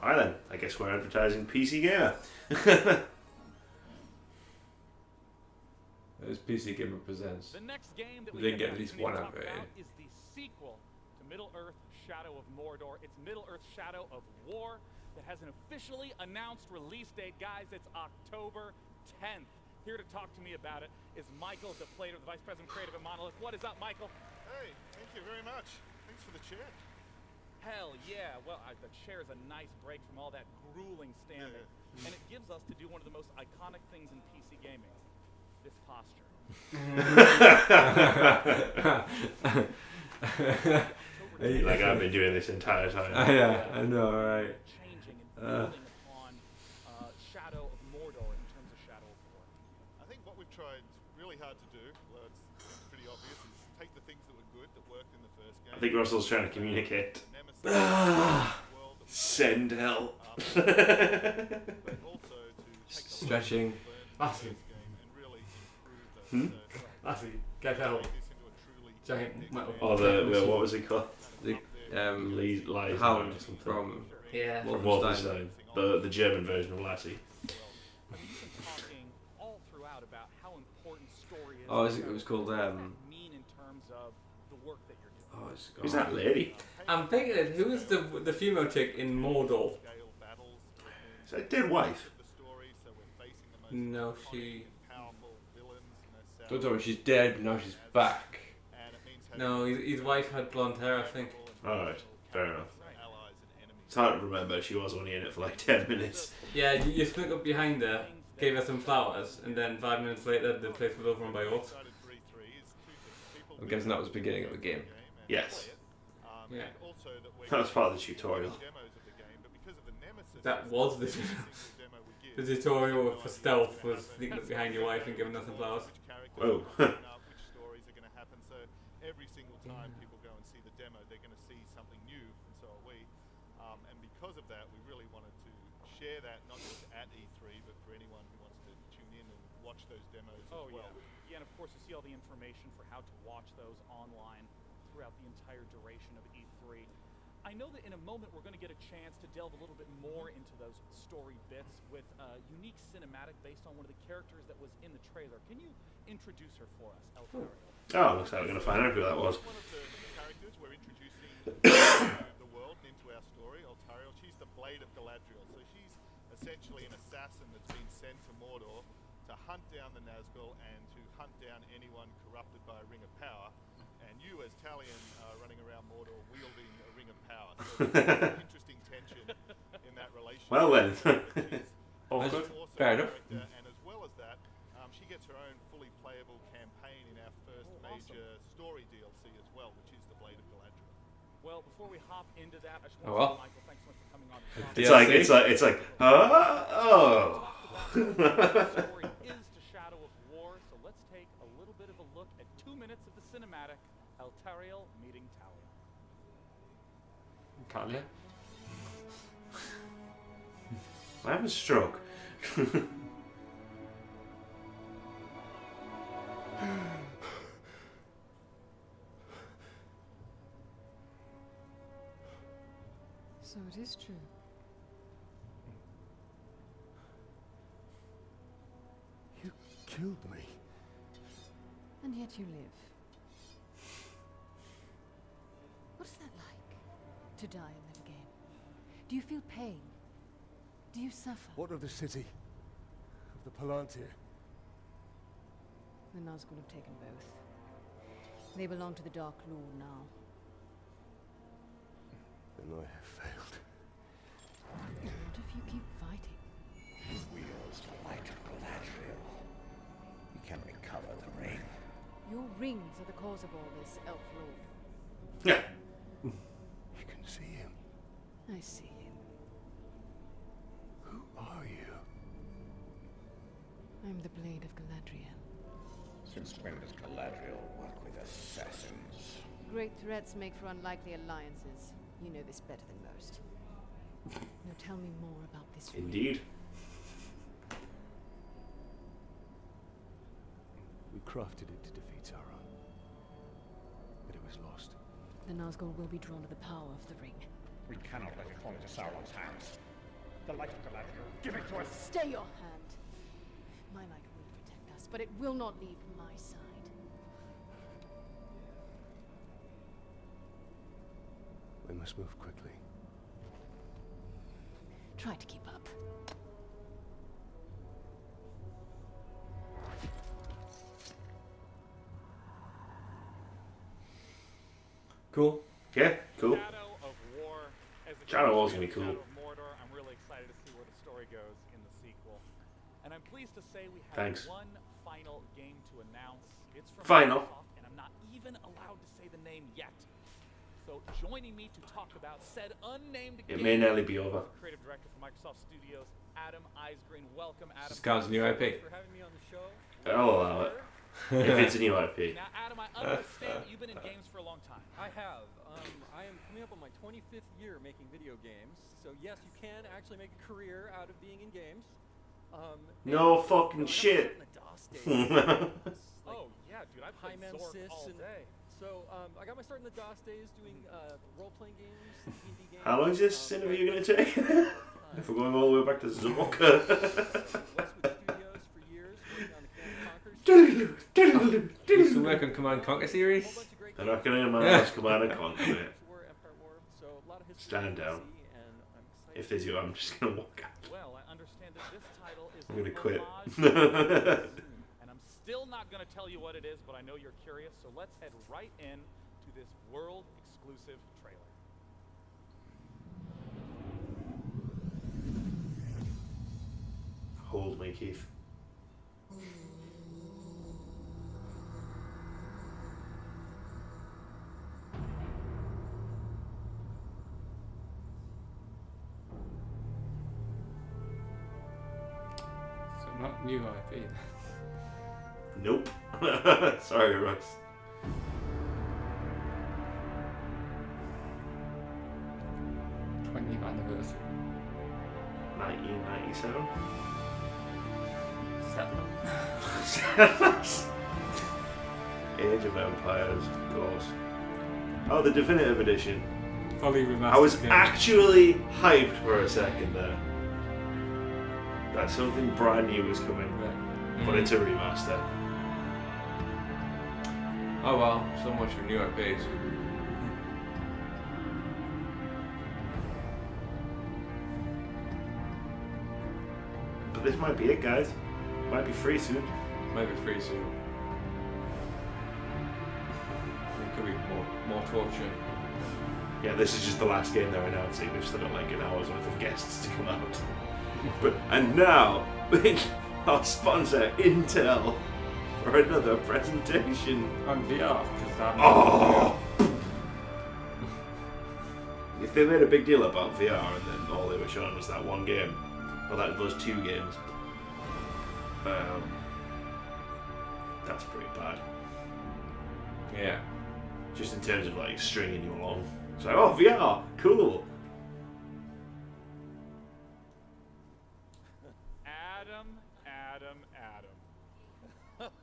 Alright then, I guess we're advertising PC Gamer. As PC Gamer presents. The next game that we we did get at least one talk advert. about is the sequel to Middle-earth: Shadow of Mordor. It's Middle-earth: Shadow of War that has an officially announced release date. Guys, it's October 10th. Here to talk to me about it is Michael DePlater, the Vice President of Creative at Monolith. What is up, Michael? Hey, thank you very much. Thanks for the chair. Hell yeah. Well, the chair is a nice break from all that grueling standing. And it gives us to do one of the most iconic things in PC gaming. This posture. Like I've been doing this entire time. Yeah, I know, right? Changing and building upon Shadow of Mordor in terms of Shadow of War. I think what we've tried really hard to do, well, it's pretty obvious, is take the things that were good that worked in the first game. I think Russell's trying to communicate. Send help. Stretching. Lassie. Lassie, get help. Giant metal. Oh, what was it called? The Lies Hound or something. from From Wolfenstein. The German version of Lassie. All throughout about how important story is. Oh, it was called mean in terms of the work that you're doing. Who's that lady? I'm thinking, who is the female chick in Mordor? Is that dead wife? No, she. Don't tell me she's dead, but now she's back. No, his wife had blonde hair, I think. Alright. fair enough. allies and enemies. It's hard to remember. She was only in it for like 10 minutes. Yeah, you snuck up behind her, gave her some flowers, and then 5 minutes later the place was overrun by orcs. I'm guessing that was the beginning of the game. Yes. Yeah. That was part of the tutorial. That was the tutorial for stealth was sneaking up behind your wife and giving her some flowers. Whoa. Which stories are going to happen. So every single time people go and see the demo, they're going to see something new, and so are we. And because of that, we really wanted to share that not just at E3, but for anyone who wants to tune in and watch those demos as well. Yeah, and of course you see all the information for how to watch those online throughout the entire duration of E3. I know that in a moment we're going to get a chance to delve a little bit more into those story bits with a unique cinematic based on one of the characters that was in the trailer. Can you introduce her for us, Eltario? Oh, looks like we're going to find out who that was. One of the characters we're introducing to the world and into our story, Eltario. She's the Blade of Galadriel. So she's essentially an assassin that's been sent to Mordor to hunt down the Nazgul and to hunt down anyone corrupted by a ring of power. And you, as Talion, are running around Mordor wielding a ring of power. So there's an interesting tension in that relationship. Well then. Awkward. Fair enough. And as well as that, she gets her own fully playable campaign in our first major story DLC as well, which is the Blade of Galadriel. Well, before we hop into that, I just Oh, want to well. say, Michael, thanks so much for coming on. It's like, oh. The story is to Shadow of War, so let's take a little bit of a look at 2 minutes of the cinematic, Eltario meeting Talia. Talia? I have a stroke. So it is true. You killed me. And yet you live. What is that like? To die and live again? Do you feel pain? Do you suffer? What of the city? Of the Palantir? The Nazgul have taken both. They belong to the Dark Lord now. Then I have failed. What if you keep fighting? He wields the light of Galadriel. He can recover the ring. Your rings are the cause of all this, Elf Lord. Yeah. You can see him. I see him. Who are you? I'm the Blade of Galadriel. Since when does Galadriel work with assassins? Great threats make for unlikely alliances. You know this better than most. Now tell me more about this ring. Indeed. We crafted it to defeat Sauron. But it was lost. The Nazgul will be drawn to the power of the ring. We cannot let it fall into Sauron's hands. The light of Galadriel, give it to us! Stay your hand. My light will protect us, but it will not leave my side. We must move quickly. Try to keep up. Cool. Yeah, cool. Shadow of War. As a Shadow of War's gonna be cool. Shadow of Mordor, I'm really excited to see where the story goes in the sequel. And I'm pleased to say we have Thanks. one final game to announce. It's from Final. Microsoft, and I'm not even allowed to say the name yet. So joining me to talk about said unnamed It game may nearly be over. Creative Director for Microsoft Studios, Adam Eisgreen. Welcome, Adam. This counts a new IP. Thanks for having me on the show. I'll allow it. If it's a new IP. Now, Adam, I understand that you've been in games for a long time. I have. I am coming up on my 25th year making video games. So yes, you can actually make a career out of being in games. No fucking shit. Oh yeah, dude, I played Zork all day. So I got my start in the DOS days doing role-playing games, D&D games. How long is this interview going to take? If we're going all the way back to Zork. Used to work on Command & Conquer series. They're not going to manage Command & Conquer, mate. Stand down. If they do, I'm just going to walk out. Well, I understand that this title is I'm going to an quit. homage and I'm still not going to tell you what it is, but I know you're curious, so let's head right in to this world-exclusive trailer. Keith. So not new IP. Nope. Sorry, Russ. 20th anniversary. 1997. Settlers. Age of Empires, of course. Oh, the definitive edition. Fully remastered. I was game. actually hyped for a second there. That something brand new was coming, but it's a remaster. Oh well, so much for new IPs. But this might be it, guys. Might be free soon. Might be free soon. It could be more torture. Yeah, this is just the last game they're announcing. They've still got like an hour's worth of guests to come out. And now, our sponsor, Intel, for another presentation. On VR, because I'm Oh! If they made a big deal about VR and then all they were showing was that one game, or those two games, that's pretty bad. Yeah. Just in terms of like stringing you along. It's like, oh, VR, cool. Adam.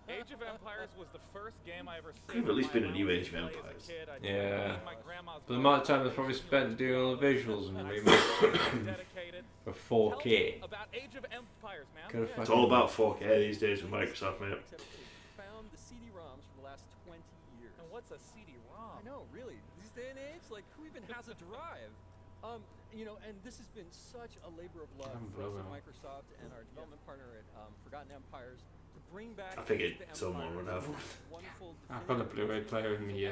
Age of Empires was the first game I ever Could have at least been a new Age of Empires. Yeah. But the amount of time they've probably spent doing all the visuals and remakes for 4K. It's all about 4K these days with Microsoft, mate. Found the CD-ROMs for the last 20 years. And what's a CD-ROM? I know, really. These day and age, like, who even has a drive? You know, and this has been such a labor of love for us at Microsoft and our development partner at Forgotten Empires to bring back. I think someone would have one. I've got a Blu-ray player in the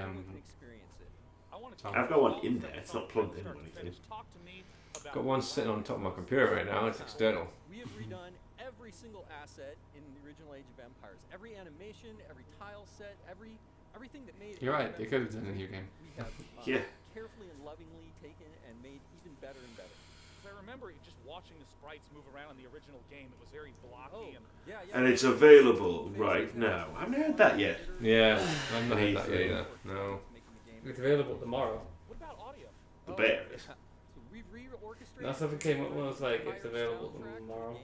I've got one in there. It's not plugged in or anything. Got one sitting on top of my computer right now. It's external. We have redone every single asset in the original Age of Empires. Every animation, every tile set, everything that made. You're right. They could have done a new game. We have carefully and lovingly taken and made even better and better. I remember just watching the sprites move around in the original game. It was very blocky And it's available right now. I haven't heard that yet. Yeah, I've not heard that yet either. No. It's available tomorrow. What about audio? The bear is. That's something came up when I was like, it's available tomorrow.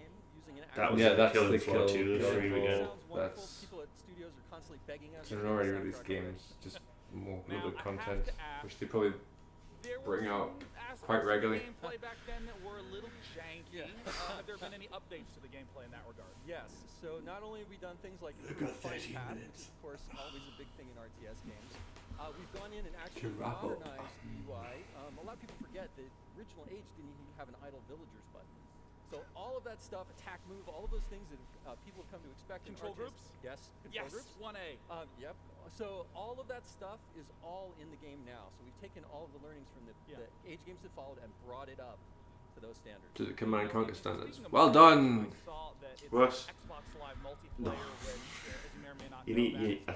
That was that's Killing the Floor 2 this Killing weekend. Floor. That's. They're already released games, just more little bit content, which they probably bring out quite regularly. Gameplay back then that were a little janky. Have there been any updates to the gameplay in that regard? Yes. So not only have we done things like the fight path, which is of course always a big thing in RTS games. We've gone in and actually modernized the UI. A lot of people forget that original Age didn't even have an idle villagers button. So all of that stuff, attack, move, all of those things that people have come to expect. Control in RTS, groups? Yes. Control groups. 1A. Yep. So all of that stuff is all in the game now. So we've taken all of the learnings from the Age games that followed and brought it up to those standards. To the Command and Conquer standards. Well done. Russ. I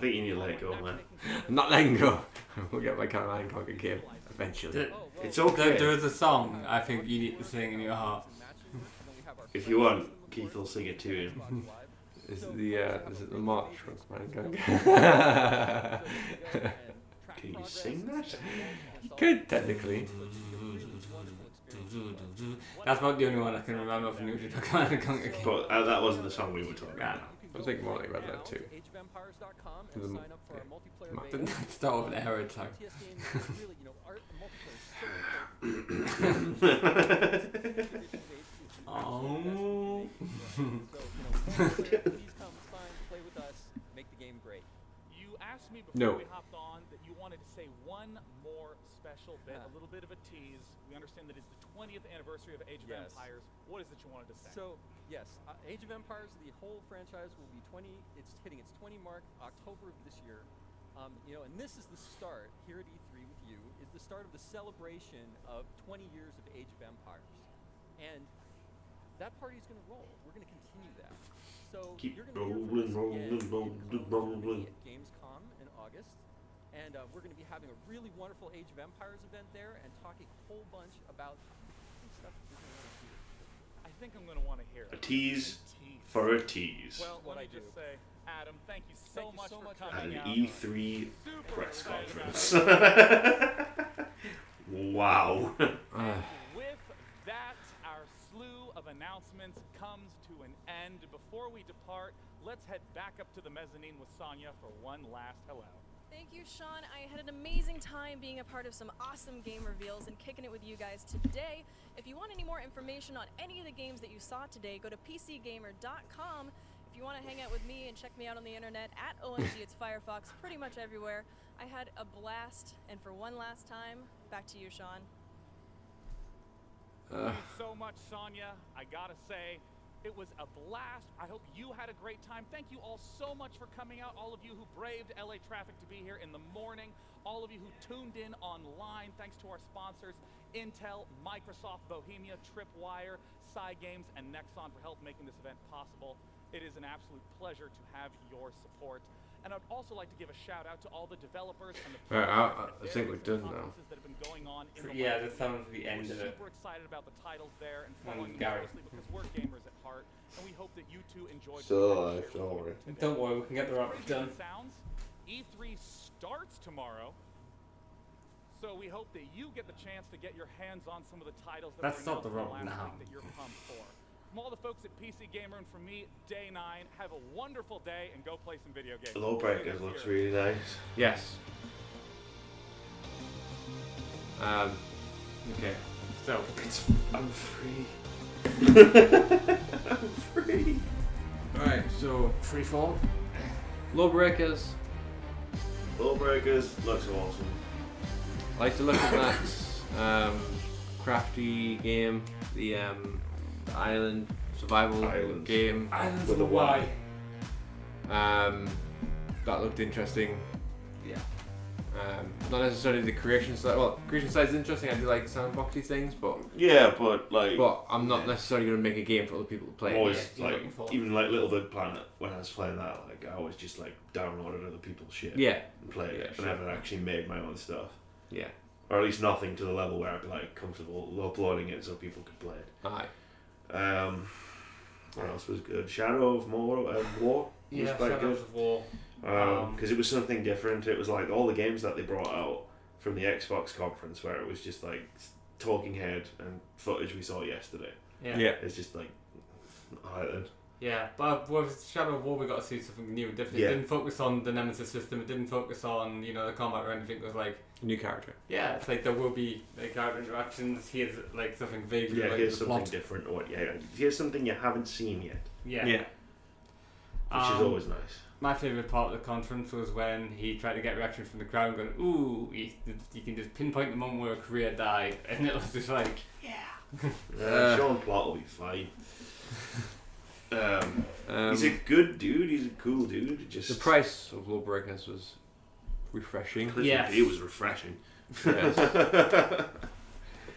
think you need to let it go, man. I'm not letting go. We'll get my Command and Conquer game eventually. It's okay. There is a song I think you need to sing in your heart. If you want, Keith will sing it to you. Is it the march from Command and Conquer? Can you sing that? Could technically. That's about the only one I can remember from the original Command and Conquer game. But that wasn't the song we were talking about. I was thinking more like Red Dead 2. Didn't start with an error time. Oh. Please come, sign, play with us, make the game great. You asked me before we hopped on that you wanted to say one more special bit, a little bit of a tease. We understand that it's the 20th anniversary of Age of Empires. What is it you wanted to say? So, yes, Age of Empires, the whole franchise will be 20. It's hitting its 20 mark October of this year. You know, and this is the start here at E3 with you. Is the start of the celebration of 20 years of Age of Empires, and that party's going to roll. We're going to continue that. So Keep you're going to hear from us again rolling. at Gamescom in August. And we're going to be having a really wonderful Age of Empires event there and talking a whole bunch about stuff you're going to want to hear. I think I'm going to want to hear A tease for a tease. Well, let me just say, Adam, thank you so much for At coming an out. E3 Super press excited about conference. Wow. With that, our slew of announcements comes to an end. Before we depart, let's head back up to the mezzanine with Sonya for one last hello. Thank you, Sean. I had an amazing time being a part of some awesome game reveals and kicking it with you guys today. If you want any more information on any of the games that you saw today, go to pcgamer.com. If you want to hang out with me and check me out on the internet, at OMG It's Firefox, pretty much everywhere. I had a blast, and for one last time, back to you, Sean. Thank you so much, Sonya. I gotta say, it was a blast. I hope you had a great time. Thank you all so much for coming out. All of you who braved LA traffic to be here in the morning. All of you who tuned in online. Thanks to our sponsors, Intel, Microsoft, Bohemia, Tripwire, Cygames, and Nexon for help making this event possible. It is an absolute pleasure to have your support. And I'd also like to give a shout out to all the developers and the I think we're done now. that have been going on in the Yeah, market. this sounds the end We're of it. super excited about the titles there and following them Gary. closely because we're gamers at heart, and we hope that you two enjoyed. So, don't worry. Don't worry, we can get the wrap Crazy done. as it sounds, E3 starts tomorrow, so we hope that you get the chance to get your hands on some of the titles that Let's were stop announced the from rope last now. week that you're pumped for. From all the folks at PC Gamer and from me, Day 9, have a wonderful day and go play some video games. Lawbreakers looks really nice. Yes. Okay. So I'm free. I'm free. Alright, so freeform. Lawbreakers. Lawbreakers looks awesome. I like to look at that crafty game, the island survival game Islands with a Y. That looked interesting. Yeah. Not necessarily the creation side. Well, creation side is interesting. I do like sandboxy things, but Yeah, but like. but I'm not necessarily going to make a game for other people to play. Always like even like Little Big Planet when I was playing that, like I always just like downloaded other people's shit. Yeah. And played it. sure. I never actually made my own stuff. Yeah. Or at least nothing to the level where I'd be like comfortable uploading it so people could play it. Aye. What else was good? Shadow of War was Yeah, quite Shadows good. of War. Because it was something different. It was like all the games that they brought out from the Xbox conference, where it was just like talking head and footage we saw yesterday. Yeah. It's just like, alright then. Yeah, but with Shadow of War we got to see something new and different. Yeah. It didn't focus on the Nemesis system, it didn't focus on, the combat or anything. It was like new character. Yeah, it's like there will be like character interactions, here's like something vaguely Yeah, like here's the something plot. different. Or here's something you haven't seen yet. Yeah. Which is always nice. My favourite part of the conference was when he tried to get reactions from the crowd going, ooh, you can just pinpoint the moment where a career died, and it was just like, yeah. Sean Plott will be fine. He's a good dude. He's a cool dude. Just The price of Lawbreakers was refreshing. It was refreshing. Yes.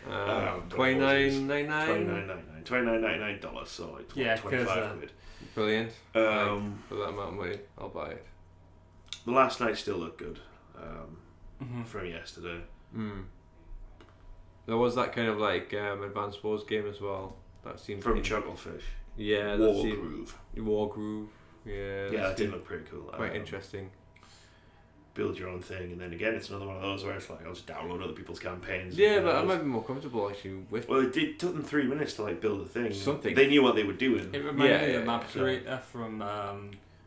$29.99. $29.99, so like Yeah, 25 quid. Brilliant. Um, for that amount of money, I'll buy it. The last night still looked good. From yesterday. There was that kind of like advanced wars game as well. That seemed From Chucklefish. Yeah, Wargroove. Yeah, Yeah, that did look pretty cool. Quite interesting. Build your own thing, and then again, it's another one of those where it's like I'll just download other people's campaigns. Yeah, but I might be more comfortable actually with. Well, it took them 3 minutes to like build a thing. Something. They knew what they were doing. It reminded me of Map Curator from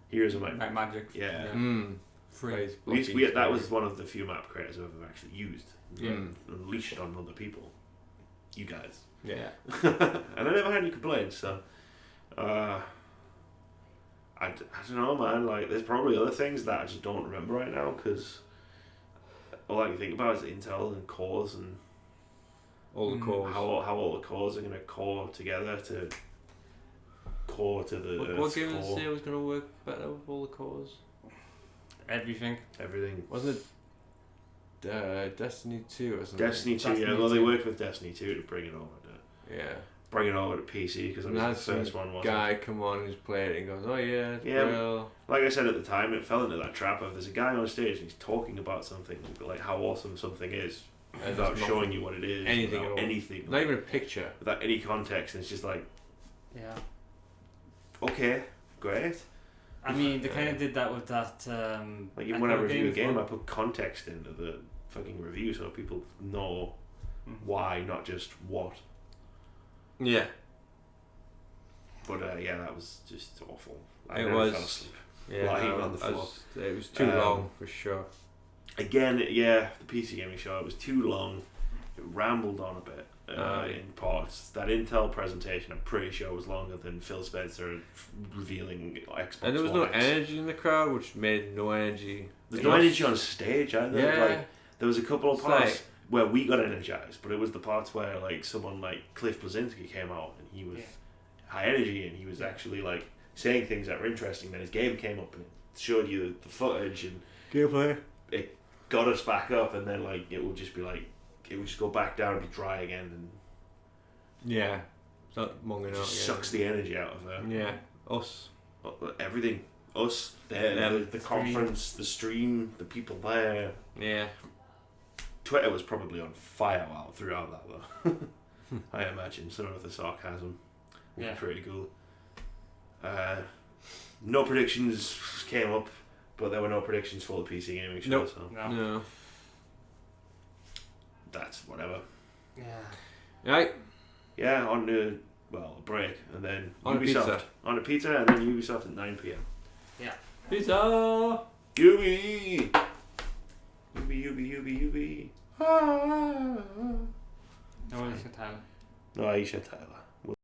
Heroes of Might. Night Magic. Yeah. Free. That was one of the few map creators I've ever actually used. Yeah. Unleashed on other people. You guys. Yeah. And I never had any complaints, so. I don't know, man. Like, there's probably other things that I just don't remember right now because all I can think about is Intel and cores and all the cores. How all the cores are going to core together to core to the What Earth's game did core. it say was going to work better with all the cores? Everything. Wasn't it Destiny 2 or something? Destiny 2, yeah. Well, they worked with Destiny 2 to bring it over. Yeah. bring it over to PC because it was the first one. Wasn't guy come on who's played it and goes, oh yeah, it's real. Like I said at the time, it fell into that trap of there's a guy on stage and he's talking about something, like how awesome something is, And without there's showing nothing- you what it is, anything without at all. anything, Not even a picture, without any context. And it's just like, Yeah. okay, great. I mean, they kind of did that with that. Like even when I review a game, I put context into the fucking review so people know why, not just what. Yeah. But yeah, that was just awful. I It nearly was. fell asleep. Yeah, lying on the floor. it was too long for sure. Again, yeah, the PC gaming show, it was too long. It rambled on a bit in parts. That Intel presentation, I'm pretty sure, was longer than Phil Spencer revealing Xbox And there was One no X. energy in the crowd, which made no energy. There's no energy on stage either. Yeah. Like, there was a couple of It's parts like- where we got energized, but it was the parts where like someone like Cliff Blazinski came out and he was high energy and he was actually like saying things that were interesting. Then his game came up and it showed you the footage and gameplay. It got us back up, and then like it would just be like it would just go back down and be dry again, and Yeah. Start monging out just again. sucks the energy out of her. Yeah. Us. Everything. Us. There. Them. The conference. The stream. The people there. Yeah. Twitter was probably on fire throughout that though. I imagine some of the sarcasm was pretty cool. No predictions came up, but there were no predictions for the PC gaming show. Nope. So No. that's whatever. Yeah. Right. Yeah, on to a break, and then On to Ubisoft. pizza. On to pizza, and then Ubisoft at 9 p.m. Yeah. Pizza. Ubi. Ah. No, Aisha Tyler. No, Aisha Tyler.